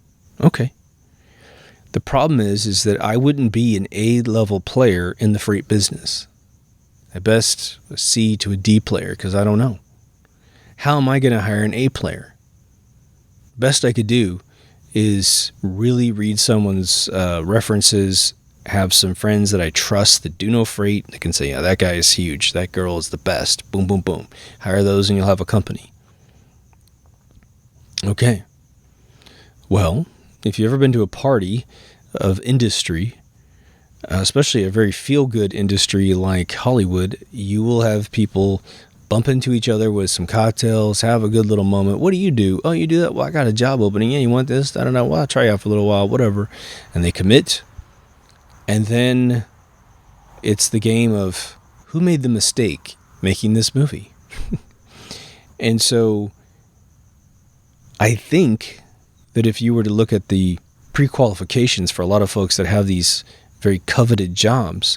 Okay. The problem is that I wouldn't be an A-level player in the freight business. At best, a C to a D player, because I don't know. How am I going to hire an A player? Best I could do is really read someone's references, have some friends that I trust that do know freight. They can say, "Yeah, that guy is huge. That girl is the best." Boom, boom, boom. Hire those and you'll have a company. Okay. Well, if you've ever been to a party of industry, especially a very feel-good industry like Hollywood, you will have people bump into each other with some cocktails, have a good little moment. "What do you do?" "Oh, you do that? Well, I got a job opening. Yeah, you want this?" "I don't know. Well, I'll try you out for a little while," whatever. And they commit. And then it's the game of who made the mistake making this movie. And so I think that if you were to look at the pre-qualifications for a lot of folks that have these very coveted jobs,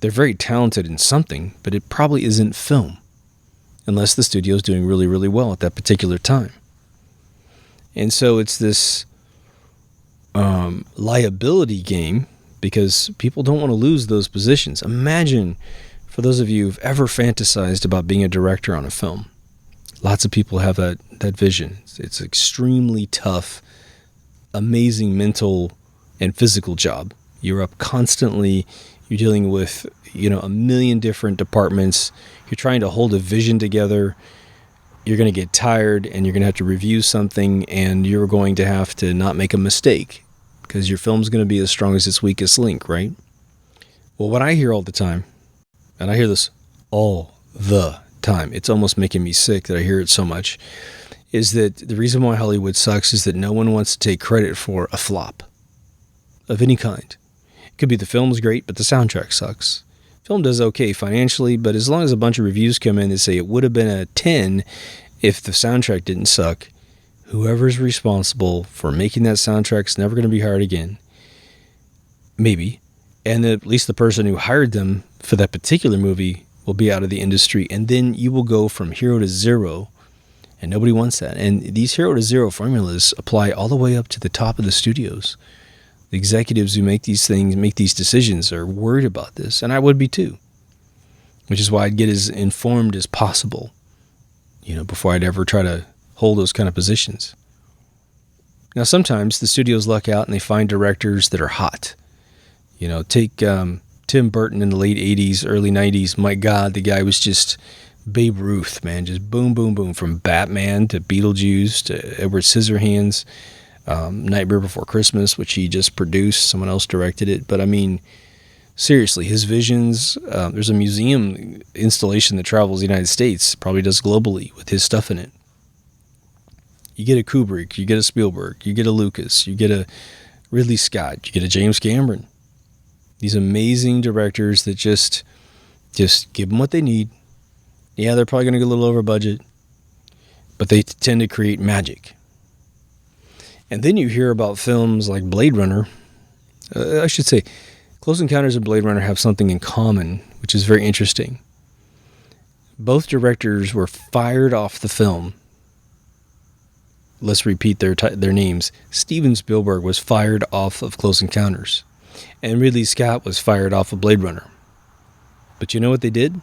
they're very talented in something, but it probably isn't film, unless the studio is doing really, really well at that particular time. And so it's this liability game, because people don't want to lose those positions. Imagine, for those of you who've ever fantasized about being a director on a film, lots of people have that vision. It's an extremely tough, amazing mental and physical job. You're up constantly. You're dealing with, a million different departments. You're trying to hold a vision together. You're going to get tired, and you're going to have to review something, and you're going to have to not make a mistake, because your film's going to be as strong as its weakest link, right? Well, what I hear all the time, and I hear this all the time, it's almost making me sick that I hear it so much, is that the reason why Hollywood sucks is that no one wants to take credit for a flop of any kind. It could be the film's great, but the soundtrack sucks. Film does okay financially, but as long as a bunch of reviews come in that say it would have been a 10 if the soundtrack didn't suck, whoever's responsible for making that soundtrack is never going to be hired again. Maybe. And at least the person who hired them for that particular movie will be out of the industry. And then you will go from hero to zero. And nobody wants that. And these hero to zero formulas apply all the way up to the top of the studios. The executives who make these things, make these decisions, are worried about this. And I would be too. Which is why I'd get as informed as possible, before I'd ever try to hold those kind of positions. Now, sometimes the studios luck out and they find directors that are hot. Take Tim Burton in the late 80s, early 90s. My God, the guy was just Babe Ruth, man, just boom, boom, boom, from Batman to Beetlejuice to Edward Scissorhands, Nightmare Before Christmas, which he just produced. Someone else directed it. But I mean, seriously, his visions, there's a museum installation that travels the United States, probably does globally, with his stuff in it. You get a Kubrick, you get a Spielberg, you get a Lucas, you get a Ridley Scott, you get a James Cameron. These amazing directors that just give them what they need. Yeah, they're probably going to go a little over budget, but they tend to create magic. And then you hear about films like Blade Runner. I should say, Close Encounters and Blade Runner have something in common, which is very interesting. Both directors were fired off the film. Let's repeat their names. Steven Spielberg was fired off of Close Encounters, and Ridley Scott was fired off of Blade Runner. But you know what they did?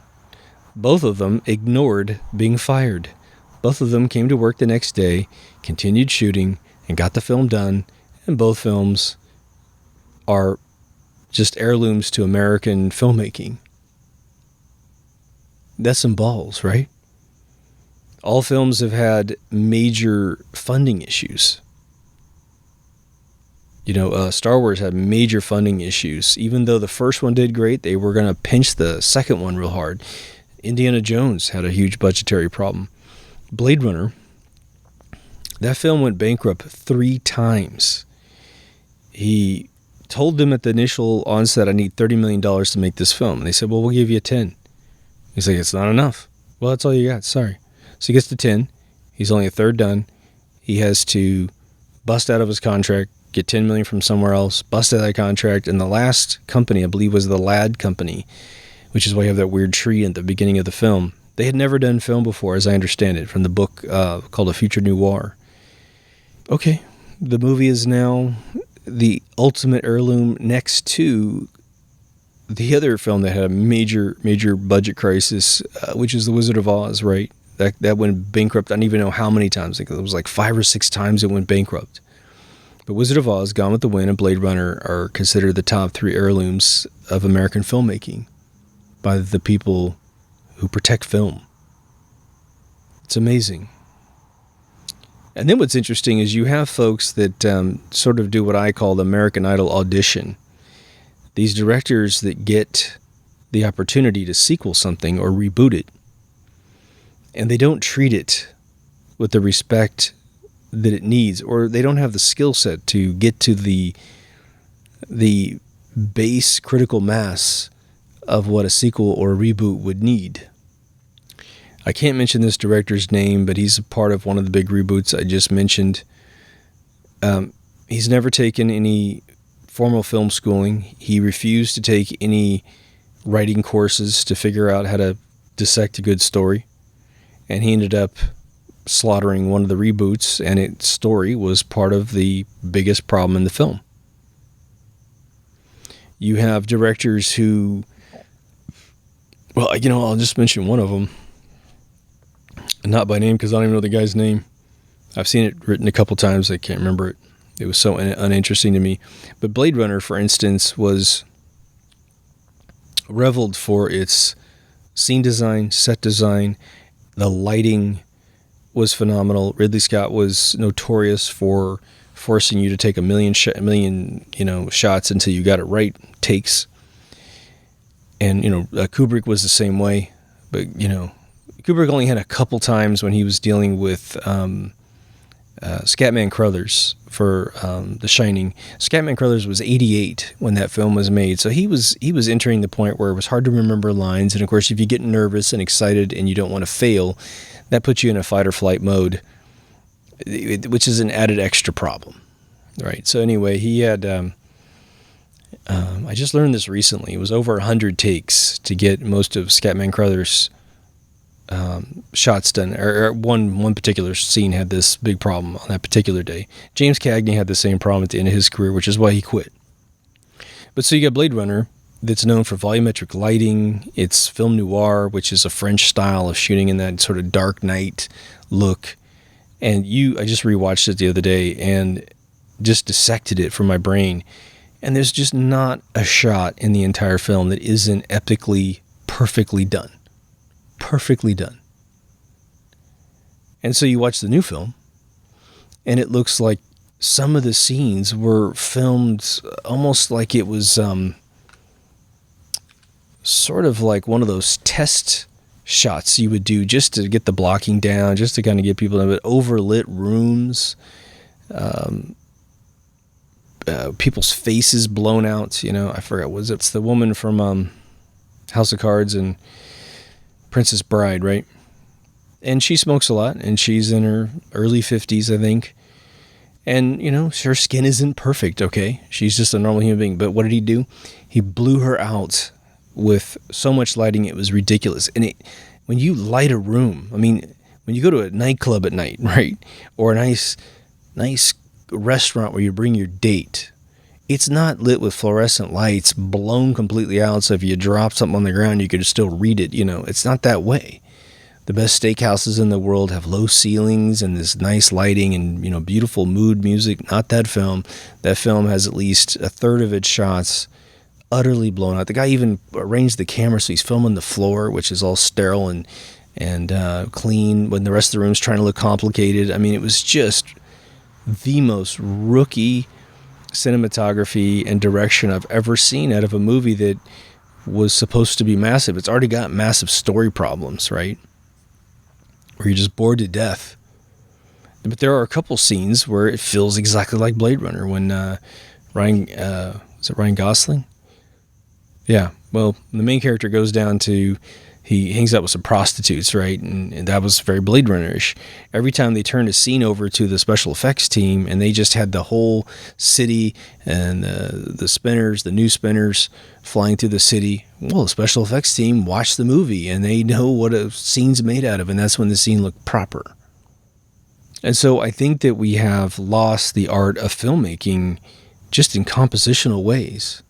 Both of them ignored being fired. Both of them came to work the next day, continued shooting, and got the film done, and both films are just heirlooms to American filmmaking. That's some balls, right? All films have had major funding issues. You know, Star Wars had major funding issues. Even though the first one did great, they were going to pinch the second one real hard. Indiana Jones had a huge budgetary problem. Blade Runner, that film went bankrupt 3 times. He told them at the initial onset, I need $30 million to make this film. And they said, well, we'll give you 10. He's like, it's not enough. Well, that's all you got. Sorry. So he gets to 10. He's only a third done. He has to bust out of his contract, get $10 million from somewhere else, bust out of that contract. And the last company, I believe, was the Ladd Company, which is why you have that weird tree at the beginning of the film. They had never done film before, as I understand it, from the book called A Future Noir. Okay, the movie is now the ultimate heirloom next to the other film that had a major budget crisis, which is The Wizard of Oz, right? That went bankrupt. I don't even know how many times. It was like 5 or 6 times it went bankrupt. But Wizard of Oz, Gone with the Wind, and Blade Runner are considered the top 3 heirlooms of American filmmaking by the people who protect film. It's amazing. And then what's interesting is you have folks that sort of do what I call the American Idol audition. These directors that get the opportunity to sequel something or reboot it, and they don't treat it with the respect that it needs, or they don't have the skill set to get to the base critical mass of what a sequel or a reboot would need. I can't mention this director's name, but he's a part of one of the big reboots I just mentioned. He's never taken any formal film schooling. He refused to take any writing courses to figure out how to dissect a good story. And he ended up slaughtering one of the reboots, and its story was part of the biggest problem in the film. You have directors who, well, I'll just mention one of them. Not by name, because I don't even know the guy's name. I've seen it written a couple times. I can't remember it. It was so uninteresting to me. But Blade Runner, for instance, was reveled for its scene design, set design. The lighting was phenomenal. Ridley Scott was notorious for forcing you to take a million shots until you got it right, takes. And, Kubrick was the same way. But, Kubrick only had a couple times when he was dealing with Scatman Crothers for The Shining. Scatman Crothers was 88 when that film was made, so he was entering the point where it was hard to remember lines. And of course, if you get nervous and excited and you don't want to fail, that puts you in a fight or flight mode, which is an added extra problem, right? So anyway, he had. I just learned this recently. It was over 100 takes to get most of Scatman Crothers' shots done, or one particular scene had this big problem on that particular day. James Cagney had the same problem at the end of his career, which is why he quit. But so you got Blade Runner, that's known for volumetric lighting. It's film noir, which is a French style of shooting in that sort of dark night look. And I just rewatched it the other day and just dissected it from my brain. And there's just not a shot in the entire film that isn't epically, perfectly done. perfectly done. And so you watch the new film, and it looks like some of the scenes were filmed almost like it was sort of like one of those test shots you would do just to get the blocking down, just to kind of get people in it. Overlit rooms, people's faces blown out. I forgot, it's the woman from House of Cards and Princess Bride, right? And she smokes a lot, and she's in her early 50s, I think. And, her skin isn't perfect, okay? She's just a normal human being. But what did he do? He blew her out with so much lighting, it was ridiculous. And when you light a room, when you go to a nightclub at night, right? Or a nice restaurant where you bring your date, it's not lit with fluorescent lights, blown completely out, so if you drop something on the ground, you could still read it. It's not that way. The best steakhouses in the world have low ceilings and this nice lighting and, beautiful mood music. Not that film. That film has at least a third of its shots utterly blown out. The guy even arranged the camera so he's filming the floor, which is all sterile and clean, when the rest of the room's trying to look complicated. It was just the most rookie cinematography and direction I've ever seen out of a movie that was supposed to be massive. It's already got massive story problems, right? Where you're just bored to death. But there are a couple scenes where it feels exactly like Blade Runner when Ryan Gosling? Yeah, well, the main character goes down to, he hangs out with some prostitutes, right? And that was very Blade Runner-ish. Every time they turned a scene over to the special effects team, and they just had the whole city and the new spinners flying through the city. Well, the special effects team watched the movie, and they know what a scene's made out of, and that's when the scene looked proper. And so I think that we have lost the art of filmmaking just in compositional ways.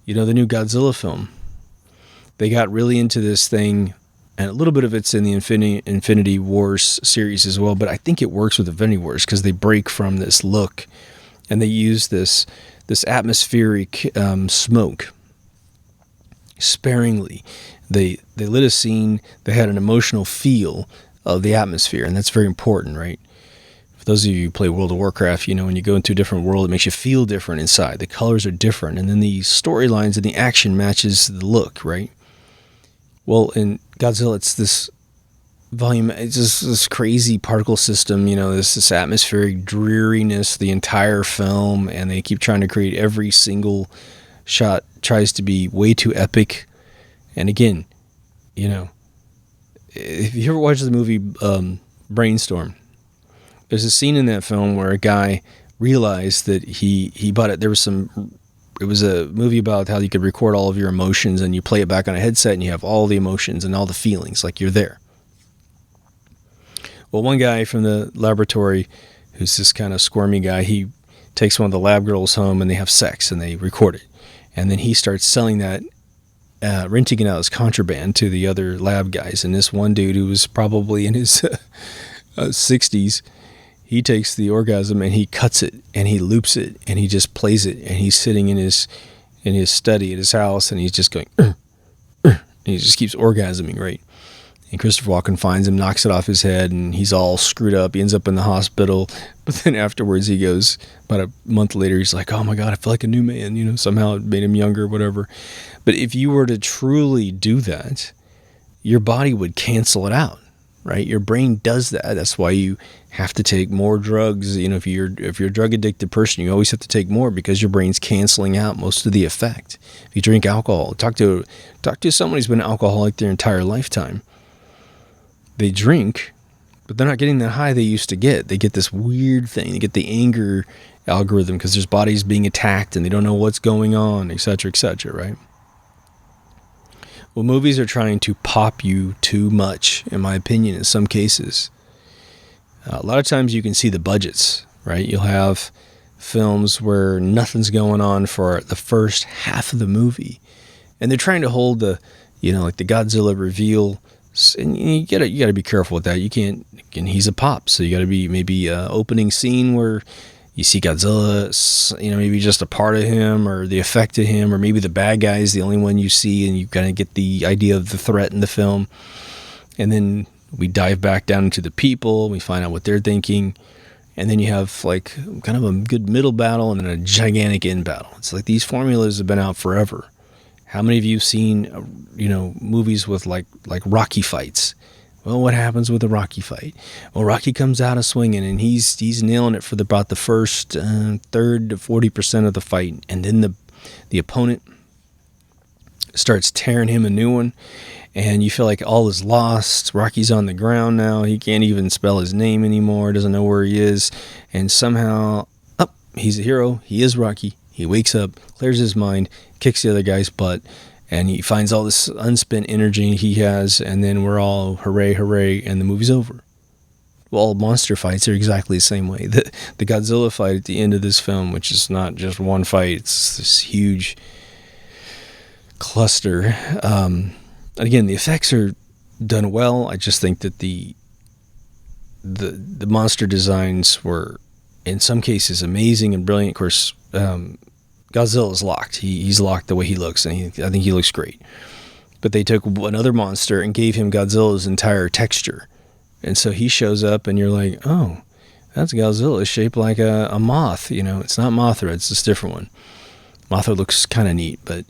The new Godzilla film, they got really into this thing, and a little bit of it's in the Infinity Wars series as well, but I think it works with Infinity Wars because they break from this look, and they use this atmospheric smoke sparingly. They lit a scene that had an emotional feel of the atmosphere, and that's very important, right? For those of you who play World of Warcraft, when you go into a different world, it makes you feel different inside. The colors are different, and then the storylines and the action matches the look, right? Well, in Godzilla, it's this volume, it's just this crazy particle system, this atmospheric dreariness, the entire film, and they keep trying to create every single shot tries to be way too epic. And again, if you ever watch the movie Brainstorm, there's a scene in that film where a guy realized that he bought it. It was a movie about how you could record all of your emotions, and you play it back on a headset, and you have all the emotions and all the feelings, like you're there. Well, one guy from the laboratory, who's this kind of squirmy guy, he takes one of the lab girls home, and they have sex, and they record it. And then he starts selling that, renting it out as contraband to the other lab guys. And this one dude, who was probably in his 60s, he takes the orgasm and he cuts it and he loops it and he just plays it, and he's sitting in his study at his house, and he's just going, and he just keeps orgasming, right? And Christopher Walken finds him, knocks it off his head, and he's all screwed up. He ends up in the hospital, but then afterwards he goes, about a month later, he's like, oh my God, I feel like a new man, somehow it made him younger, whatever. But if you were to truly do that, your body would cancel it out, right? Your brain does that. That's why you have to take more drugs. If you're a drug addicted person, you always have to take more because your brain's canceling out most of the effect. If you drink alcohol, talk to someone who's been an alcoholic their entire lifetime. They drink, but they're not getting that high they used to get. They get this weird thing. They get the anger algorithm because their body's being attacked and they don't know what's going on, et cetera, right? Well, movies are trying to pop you too much, in my opinion, in some cases. A lot of times you can see the budgets, right? You'll have films where nothing's going on for the first half of the movie, and they're trying to hold the, like the Godzilla reveal. And you gotta be careful with that. You can't. And he's a pop, so you gotta be maybe opening scene where you see Godzilla, maybe just a part of him or the effect of him, or maybe the bad guy is the only one you see, and you kind of get the idea of the threat in the film. And then we dive back down into the people, we find out what they're thinking, and then you have like kind of a good middle battle and then a gigantic end battle. It's like these formulas have been out forever. How many of you have seen, movies with like Rocky fights? Well, what happens with a Rocky fight? Well, Rocky comes out a swinging, and he's nailing it for about the first third to 40% of the fight, and then the opponent starts tearing him a new one, and you feel like all is lost. Rocky's on the ground now. He can't even spell his name anymore. Doesn't know where he is, and somehow, he's a hero. He is Rocky. He wakes up, clears his mind, kicks the other guy's butt, and he finds all this unspent energy he has, and then we're all hooray, hooray, and the movie's over. Well, all monster fights are exactly the same way. The Godzilla fight at the end of this film, which is not just one fight, it's this huge cluster. Again, the effects are done well. I just think that the monster designs were, in some cases, amazing and brilliant. Of course, Godzilla is locked. He's locked the way he looks, and I think he looks great. But they took another monster and gave him Godzilla's entire texture. And so he shows up, and you're like, oh, that's Godzilla. It's shaped like a moth. It's not Mothra. It's this different one. Mothra looks kind of neat, but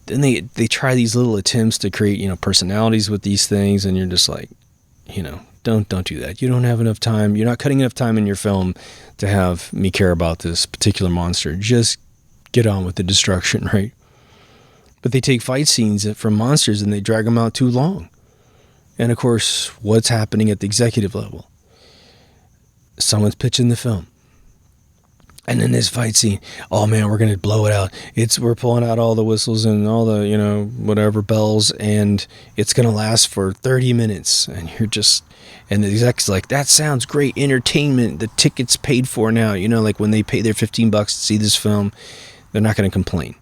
then they try these little attempts to create, personalities with these things, and you're just like, don't do that. You don't have enough time. You're not cutting enough time in your film to have me care about this particular monster. Just get on with the destruction, right? But they take fight scenes from monsters and they drag them out too long. And of course, what's happening at the executive level? Someone's pitching the film. And then this fight scene, oh man, we're going to blow it out. We're pulling out all the whistles and all the, whatever bells, and it's going to last for 30 minutes. And and the exec's like, that sounds great. Entertainment, the ticket's paid for now. Like when they pay their $15 to see this film, they're not going to complain.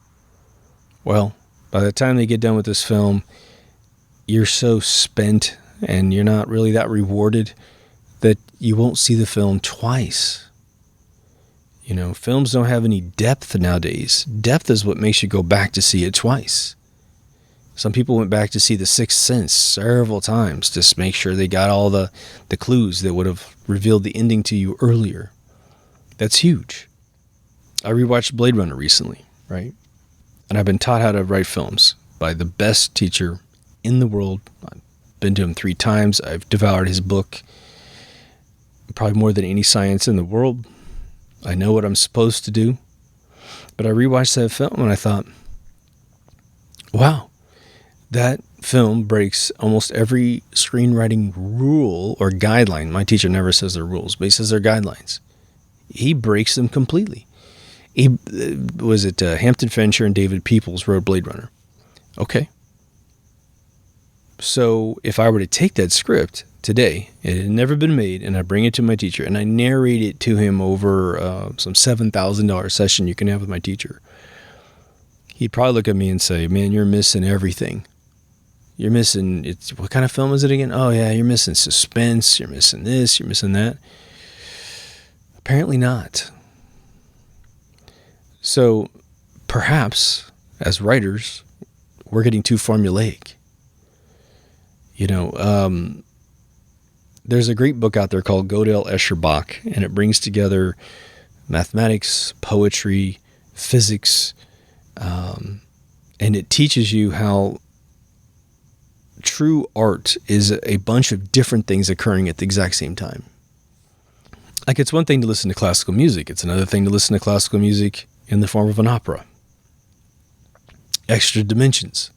Well, by the time they get done with this film, you're so spent and you're not really that rewarded that you won't see the film twice. Films don't have any depth nowadays. Depth is what makes you go back to see it twice. Some people went back to see The Sixth Sense several times to make sure they got all the clues that would have revealed the ending to you earlier. That's huge. I rewatched Blade Runner recently, right? And I've been taught how to write films by the best teacher in the world. I've been to him 3 times. I've devoured his book, probably more than any science in the world. I know what I'm supposed to do. But I rewatched that film and I thought, wow, that film breaks almost every screenwriting rule or guideline. My teacher never says they're rules, but he says they're guidelines. He breaks them completely. Hampton Fancher and David Peoples wrote Blade Runner. Okay. So if I were to take that script today, it had never been made, and I bring it to my teacher, and I narrate it to him over some $7,000 session you can have with my teacher, he'd probably look at me and say, man, you're missing everything. You're missing, what kind of film is it again? Oh yeah, you're missing suspense, you're missing this, you're missing that. Apparently not. So perhaps, as writers, we're getting too formulaic. There's a great book out there called Gödel Escherbach, and it brings together mathematics, poetry, physics, and it teaches you how true art is a bunch of different things occurring at the exact same time. Like, it's one thing to listen to classical music. It's another thing to listen to classical music in the form of an opera. Extra dimensions.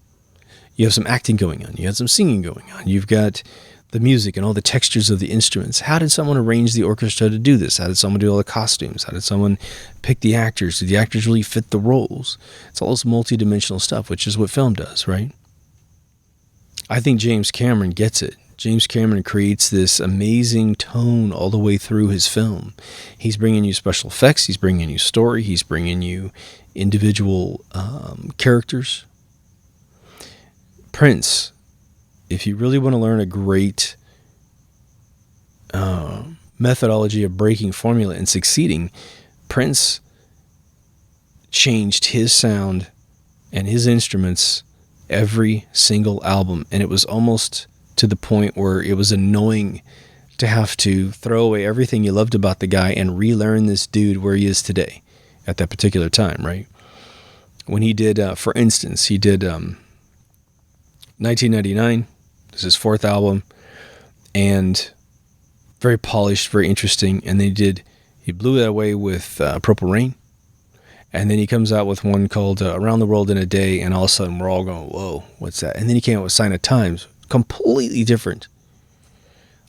You have some acting going on. You have some singing going on. You've got the music and all the textures of the instruments. How did someone arrange the orchestra to do this? How did someone do all the costumes? How did someone pick the actors? Did the actors really fit the roles? It's all this multi-dimensional stuff, which is what film does, right? I think James Cameron gets it. James Cameron creates this amazing tone all the way through his film. He's bringing you special effects. He's bringing you story. He's bringing you individual characters. Prince, if you really want to learn a great methodology of breaking formula and succeeding, Prince changed his sound and his instruments every single album, and it was almost to the point where it was annoying to have to throw away everything you loved about the guy and relearn this dude where he is today at that particular time, right? When he did, for instance, he did 1999, this is his fourth album, and very polished, very interesting, and he blew that away with Purple Rain, and then he comes out with one called Around the World in a Day, and all of a sudden we're all going, whoa, what's that? And then he came out with Sign of Times, completely different.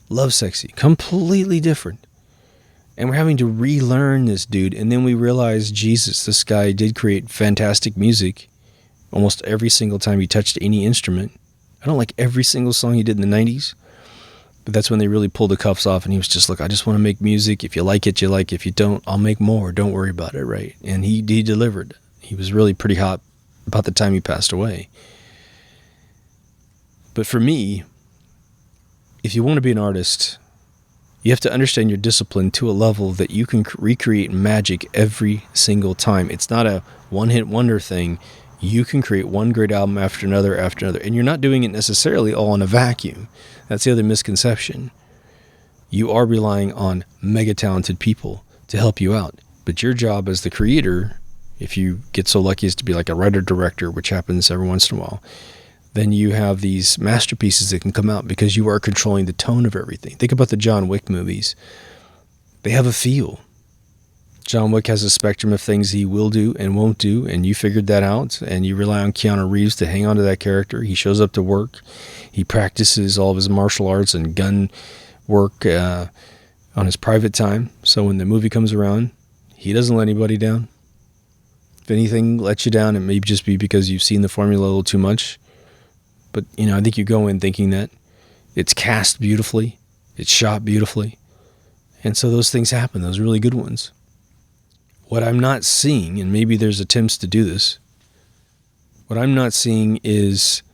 Love Sexy, completely different. And we're having to relearn this dude. And then we realize, Jesus, this guy did create fantastic music almost every single time he touched any instrument. I don't like every single song he did in the 90s, but that's when they really pulled the cuffs off and he was just like, I just want to make music. If you like it, you like it. If you don't, I'll make more. Don't worry about it, right? And he delivered. He was really pretty hot about the time he passed away. But for me, if you want to be an artist, you have to understand your discipline to a level that you can recreate magic every single time. It's not a one-hit wonder thing. You can create one great album after another, and you're not doing it necessarily all in a vacuum. That's the other misconception. You are relying on mega talented people to help you out. But your job as the creator, if you get so lucky as to be like a writer-director, which happens every once in a while, then you have these masterpieces that can come out because you are controlling the tone of everything. Think about the John Wick movies. They have a feel. John Wick has a spectrum of things he will do and won't do, and you figured that out, and you rely on Keanu Reeves to hang on to that character. He shows up to work. He practices all of his martial arts and gun work on his private time. So when the movie comes around, he doesn't let anybody down. If anything lets you down, it may just be because you've seen the formula a little too much. But, I think you go in thinking that it's cast beautifully, it's shot beautifully. And so those things happen, those really good ones. What I'm not seeing, and maybe there's attempts to do this, what I'm not seeing is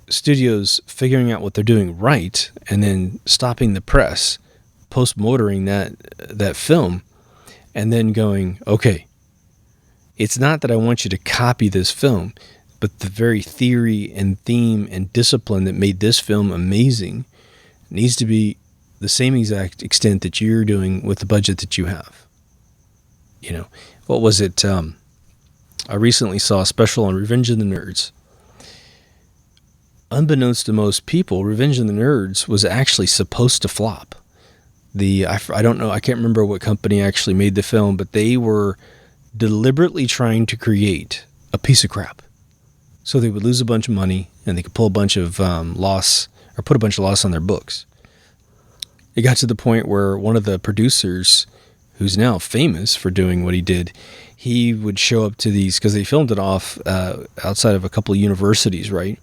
studios figuring out what they're doing right and then stopping the press, post-mortaring that film, and then going, okay, it's not that I want you to copy this film, but the very theory and theme and discipline that made this film amazing needs to be the same exact extent that you're doing with the budget that you have. What was it? I recently saw a special on Revenge of the Nerds. Unbeknownst to most people, Revenge of the Nerds was actually supposed to flop. I don't know, I can't remember what company actually made the film, but they were deliberately trying to create a piece of crap. So they would lose a bunch of money and they could pull a bunch of loss or put a bunch of loss on their books. It got to the point where one of the producers, who's now famous for doing what he did, he would show up to these, because they filmed it off outside of a couple of universities, right?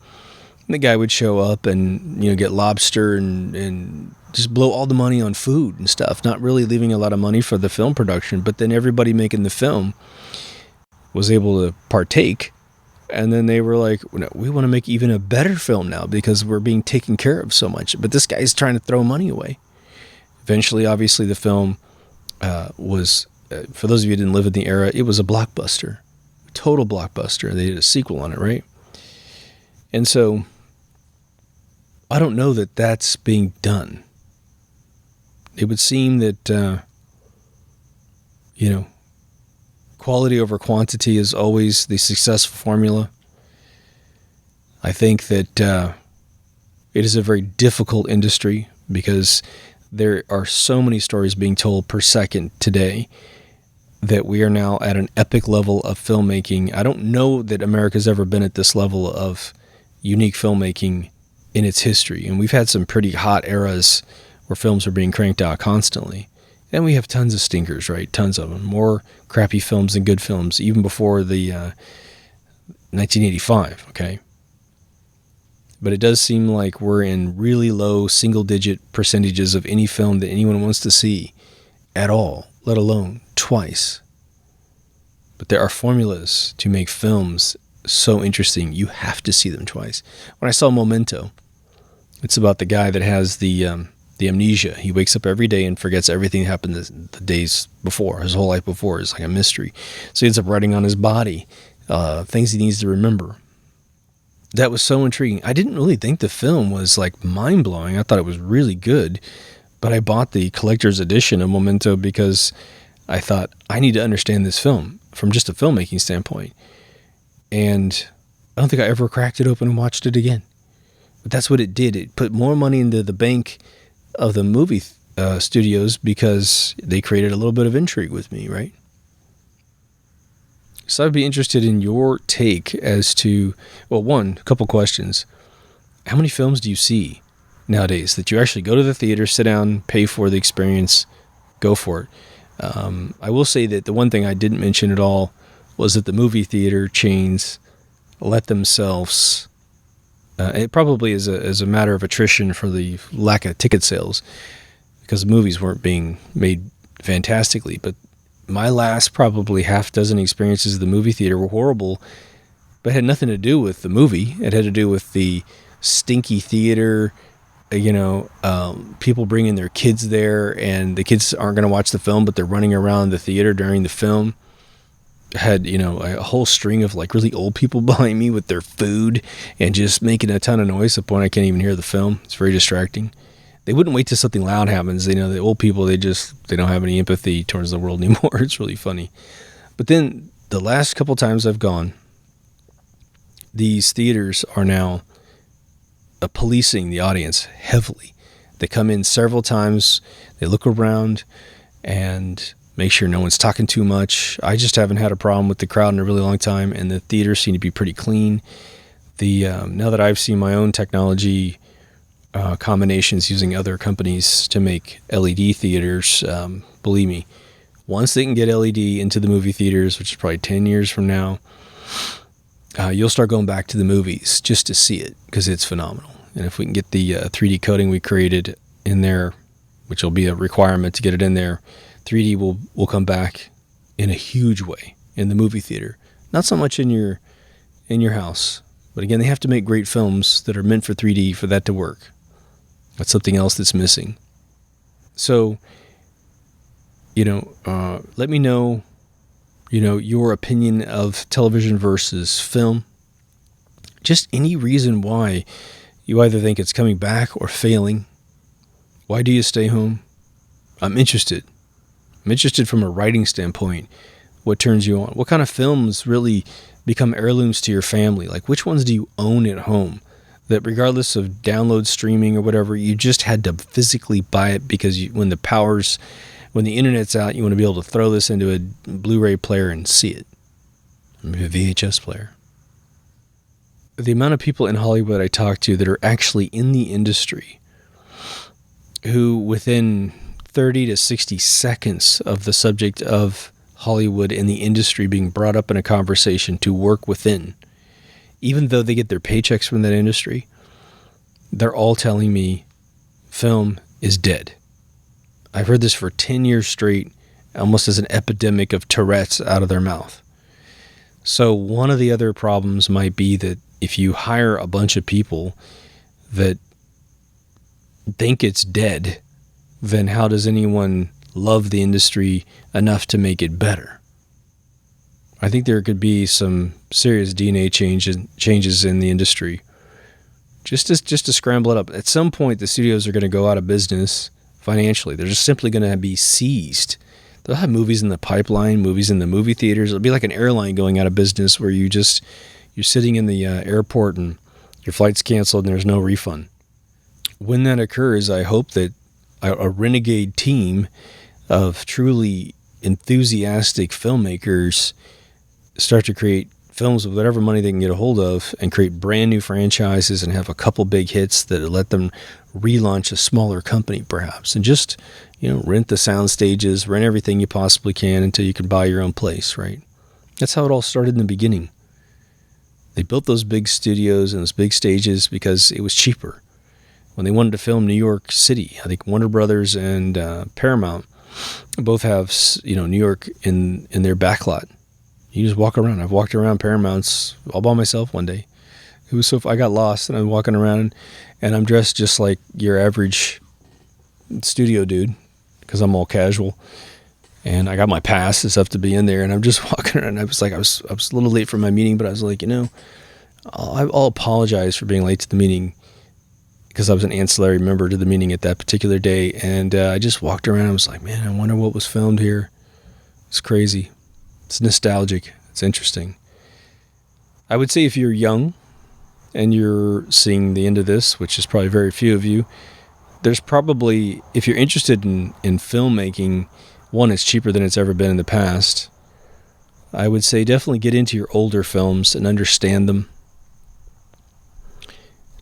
And the guy would show up and get lobster and just blow all the money on food and stuff, not really leaving a lot of money for the film production. But then everybody making the film was able to partake. And then they were like, no, we want to make even a better film now because we're being taken care of so much. But this guy's trying to throw money away. Eventually, obviously, the film was, for those of you who didn't live in the era, it was a blockbuster. Total blockbuster. They did a sequel on it, right? And so, I don't know that that's being done. It would seem that, quality over quantity is always the successful formula. I think that it is a very difficult industry because there are so many stories being told per second today that we are now at an epic level of filmmaking. I don't know that America's ever been at this level of unique filmmaking in its history. And we've had some pretty hot eras where films are being cranked out constantly. And we have tons of stinkers, right? Tons of them. More crappy films than good films, even before the 1985, okay? But it does seem like we're in really low single-digit percentages of any film that anyone wants to see at all, let alone twice. But there are formulas to make films so interesting. You have to see them twice. When I saw Memento, it's about the guy that has the amnesia. He wakes up every day and forgets everything that happened the days before, his whole life before. It's like a mystery. So he ends up writing on his body things he needs to remember. that was so intriguing. I didn't really think the film was like mind-blowing. I thought it was really good, but I bought the collector's edition of Memento because I thought I need to understand this film from just a filmmaking standpoint. And I don't think I ever cracked it open and watched it again. But that's what it did. It put more money into the bank of the movie studios because they created a little bit of intrigue with me, right? So I'd be interested in your take as to, well, a couple questions. How many films do you see nowadays that you actually go to the theater, sit down, pay for the experience, go for it? I will say that the one thing I didn't mention at all was that the movie theater chains let themselves, it probably is a matter of attrition for the lack of ticket sales because the movies weren't being made fantastically, but my last probably half dozen experiences of the movie theater were horrible, but had nothing to do with the movie. It had to do with the stinky theater, people bringing their kids there, and the kids aren't going to watch the film, but they're running around the theater during the film. Had, a whole string of like really old people behind me with their food and just making a ton of noise to the point I can't even hear the film. It's very distracting. They wouldn't wait till something loud happens. The old people, they don't have any empathy towards the world anymore. It's really funny. But then the last couple times I've gone, these theaters are now policing the audience heavily. They come in several times, they look around and make sure no one's talking too much. I just haven't had a problem with the crowd in a really long time, and the theaters seem to be pretty clean. Now that I've seen my own technology combinations using other companies to make LED theaters, believe me, once they can get LED into the movie theaters, which is probably 10 years from now, you'll start going back to the movies just to see it because it's phenomenal. And if we can get the 3D coding we created in there, which will be a requirement to get it in there, 3D will come back in a huge way in the movie theater. Not so much in your house, but again, they have to make great films that are meant for 3D for that to work. That's something else that's missing. So, let me know, your opinion of television versus film. Just any reason why you either think it's coming back or failing. Why do you stay home? I'm interested. I'm interested from a writing standpoint. What turns you on? What kind of films really become heirlooms to your family? Like, which ones do you own at home that regardless of download, streaming, or whatever, you just had to physically buy it because when the internet's out, you want to be able to throw this into a Blu-ray player and see it. Maybe a VHS player. The amount of people in Hollywood I talk to that are actually in the industry who within 30 to 60 seconds of the subject of Hollywood and the industry being brought up in a conversation to work within, even though they get their paychecks from that industry, they're all telling me film is dead. I've heard this for 10 years straight, almost as an epidemic of Tourette's out of their mouth. So one of the other problems might be that if you hire a bunch of people that think it's dead, then how does anyone love the industry enough to make it better? I think there could be some serious DNA changes in the industry just to scramble it up. At some point, the studios are going to go out of business financially. They're just simply going to be seized. They'll have movies in the pipeline, movies in the movie theaters. It'll be like an airline going out of business where you're sitting in the airport and your flight's canceled and there's no refund. When that occurs, I hope that a renegade team of truly enthusiastic filmmakers start to create films with whatever money they can get a hold of and create brand new franchises and have a couple big hits that let them relaunch a smaller company perhaps, and just rent the sound stages, rent everything you possibly can until you can buy your own place, right? That's how it all started in the beginning. They built those big studios and those big stages because it was cheaper. When they wanted to film New York City, I think Warner Brothers and Paramount both have New York in their backlot. You just walk around. I've walked around Paramount's all by myself one day. It was I got lost and I'm walking around and I'm dressed just like your average studio dude because I'm all casual. And I got my pass and stuff to be in there, and I'm just walking around. I was a little late for my meeting, but I was like, I'll apologize for being late to the meeting because I was an ancillary member to the meeting at that particular day. And I just walked around and was like, man, I wonder what was filmed here. It's crazy. It's nostalgic. It's interesting. I would say if you're young and you're seeing the end of this, which is probably very few of you, there's probably, if you're interested in filmmaking, one, it's cheaper than it's ever been in the past. I would say definitely get into your older films and understand them.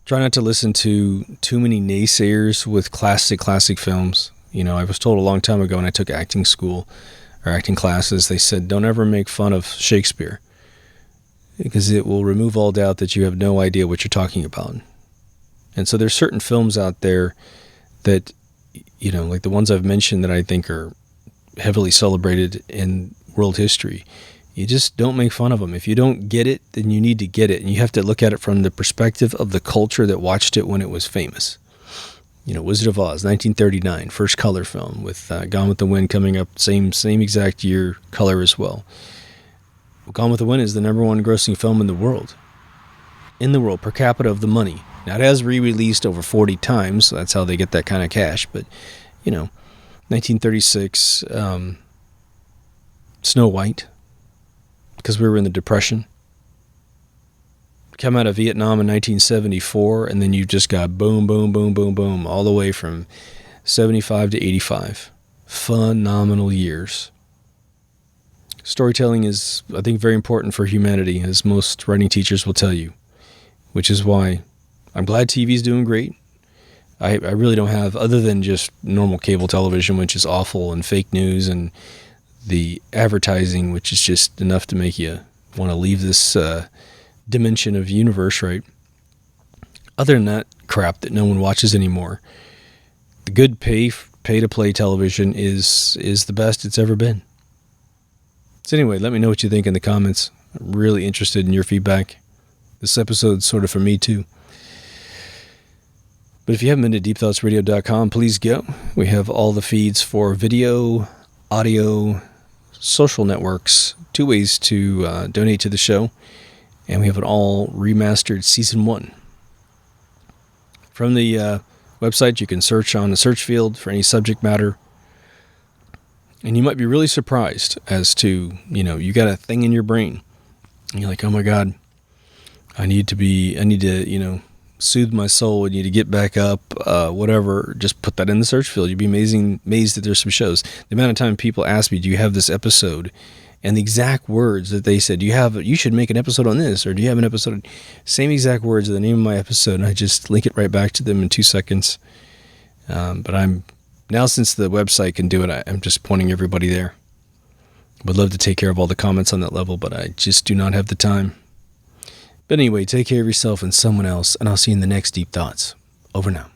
Try not to listen to too many naysayers with classic films. You know, I was told a long time ago when I took acting school or acting classes, they said, don't ever make fun of Shakespeare because it will remove all doubt that you have no idea what you're talking about. And so there's certain films out there that, you know, like the ones I've mentioned that I think are heavily celebrated in world history. You just don't make fun of them. If you don't get it, then you need to get it. And you have to look at it from the perspective of the culture that watched it when it was famous. You know, Wizard of Oz, 1939, first color film with Gone with the Wind coming up, same exact year, color as well. Gone with the Wind is the number one grossing film in the world. In the world, per capita of the money. Now, it has re-released over 40 times, so that's how they get that kind of cash. But, you know, 1936, Snow White, because we were in the Depression. Come out of Vietnam in 1974, and then you just got boom, all the way from 75 to 85. Phenomenal years. Storytelling is, I think, very important for humanity, as most writing teachers will tell you, which is why I'm glad TV's doing great. I really don't have, other than just normal cable television, which is awful, and fake news, and the advertising, which is just enough to make you want to leave this dimension of universe, right? Other than that crap that no one watches anymore, the good pay-to-play television is the best it's ever been. So anyway, let me know what you think in the comments. I'm really interested in your feedback. This episode's sort of for me too. But if you haven't been to deepthoughtsradio.com, please go. We have all the feeds for video, audio, social networks, 2 ways to donate to the show. And we have it all remastered season 1. From the website, you can search on the search field for any subject matter. And you might be really surprised as to, you know, you got a thing in your brain. And you're like, oh my God, I need to, you know, soothe my soul. I need to get back up, whatever. Just put that in the search field. You'd be amazed that there's some shows. The amount of time people ask me, do you have this episode? And the exact words that they said, you should make an episode on this, or do you have an episode? Same exact words are the name of my episode, and I just link it right back to them in 2 seconds. But I'm now, since the website can do it, I'm just pointing everybody there. Would love to take care of all the comments on that level, but I just do not have the time. But anyway, take care of yourself and someone else, and I'll see you in the next Deep Thoughts. Over now.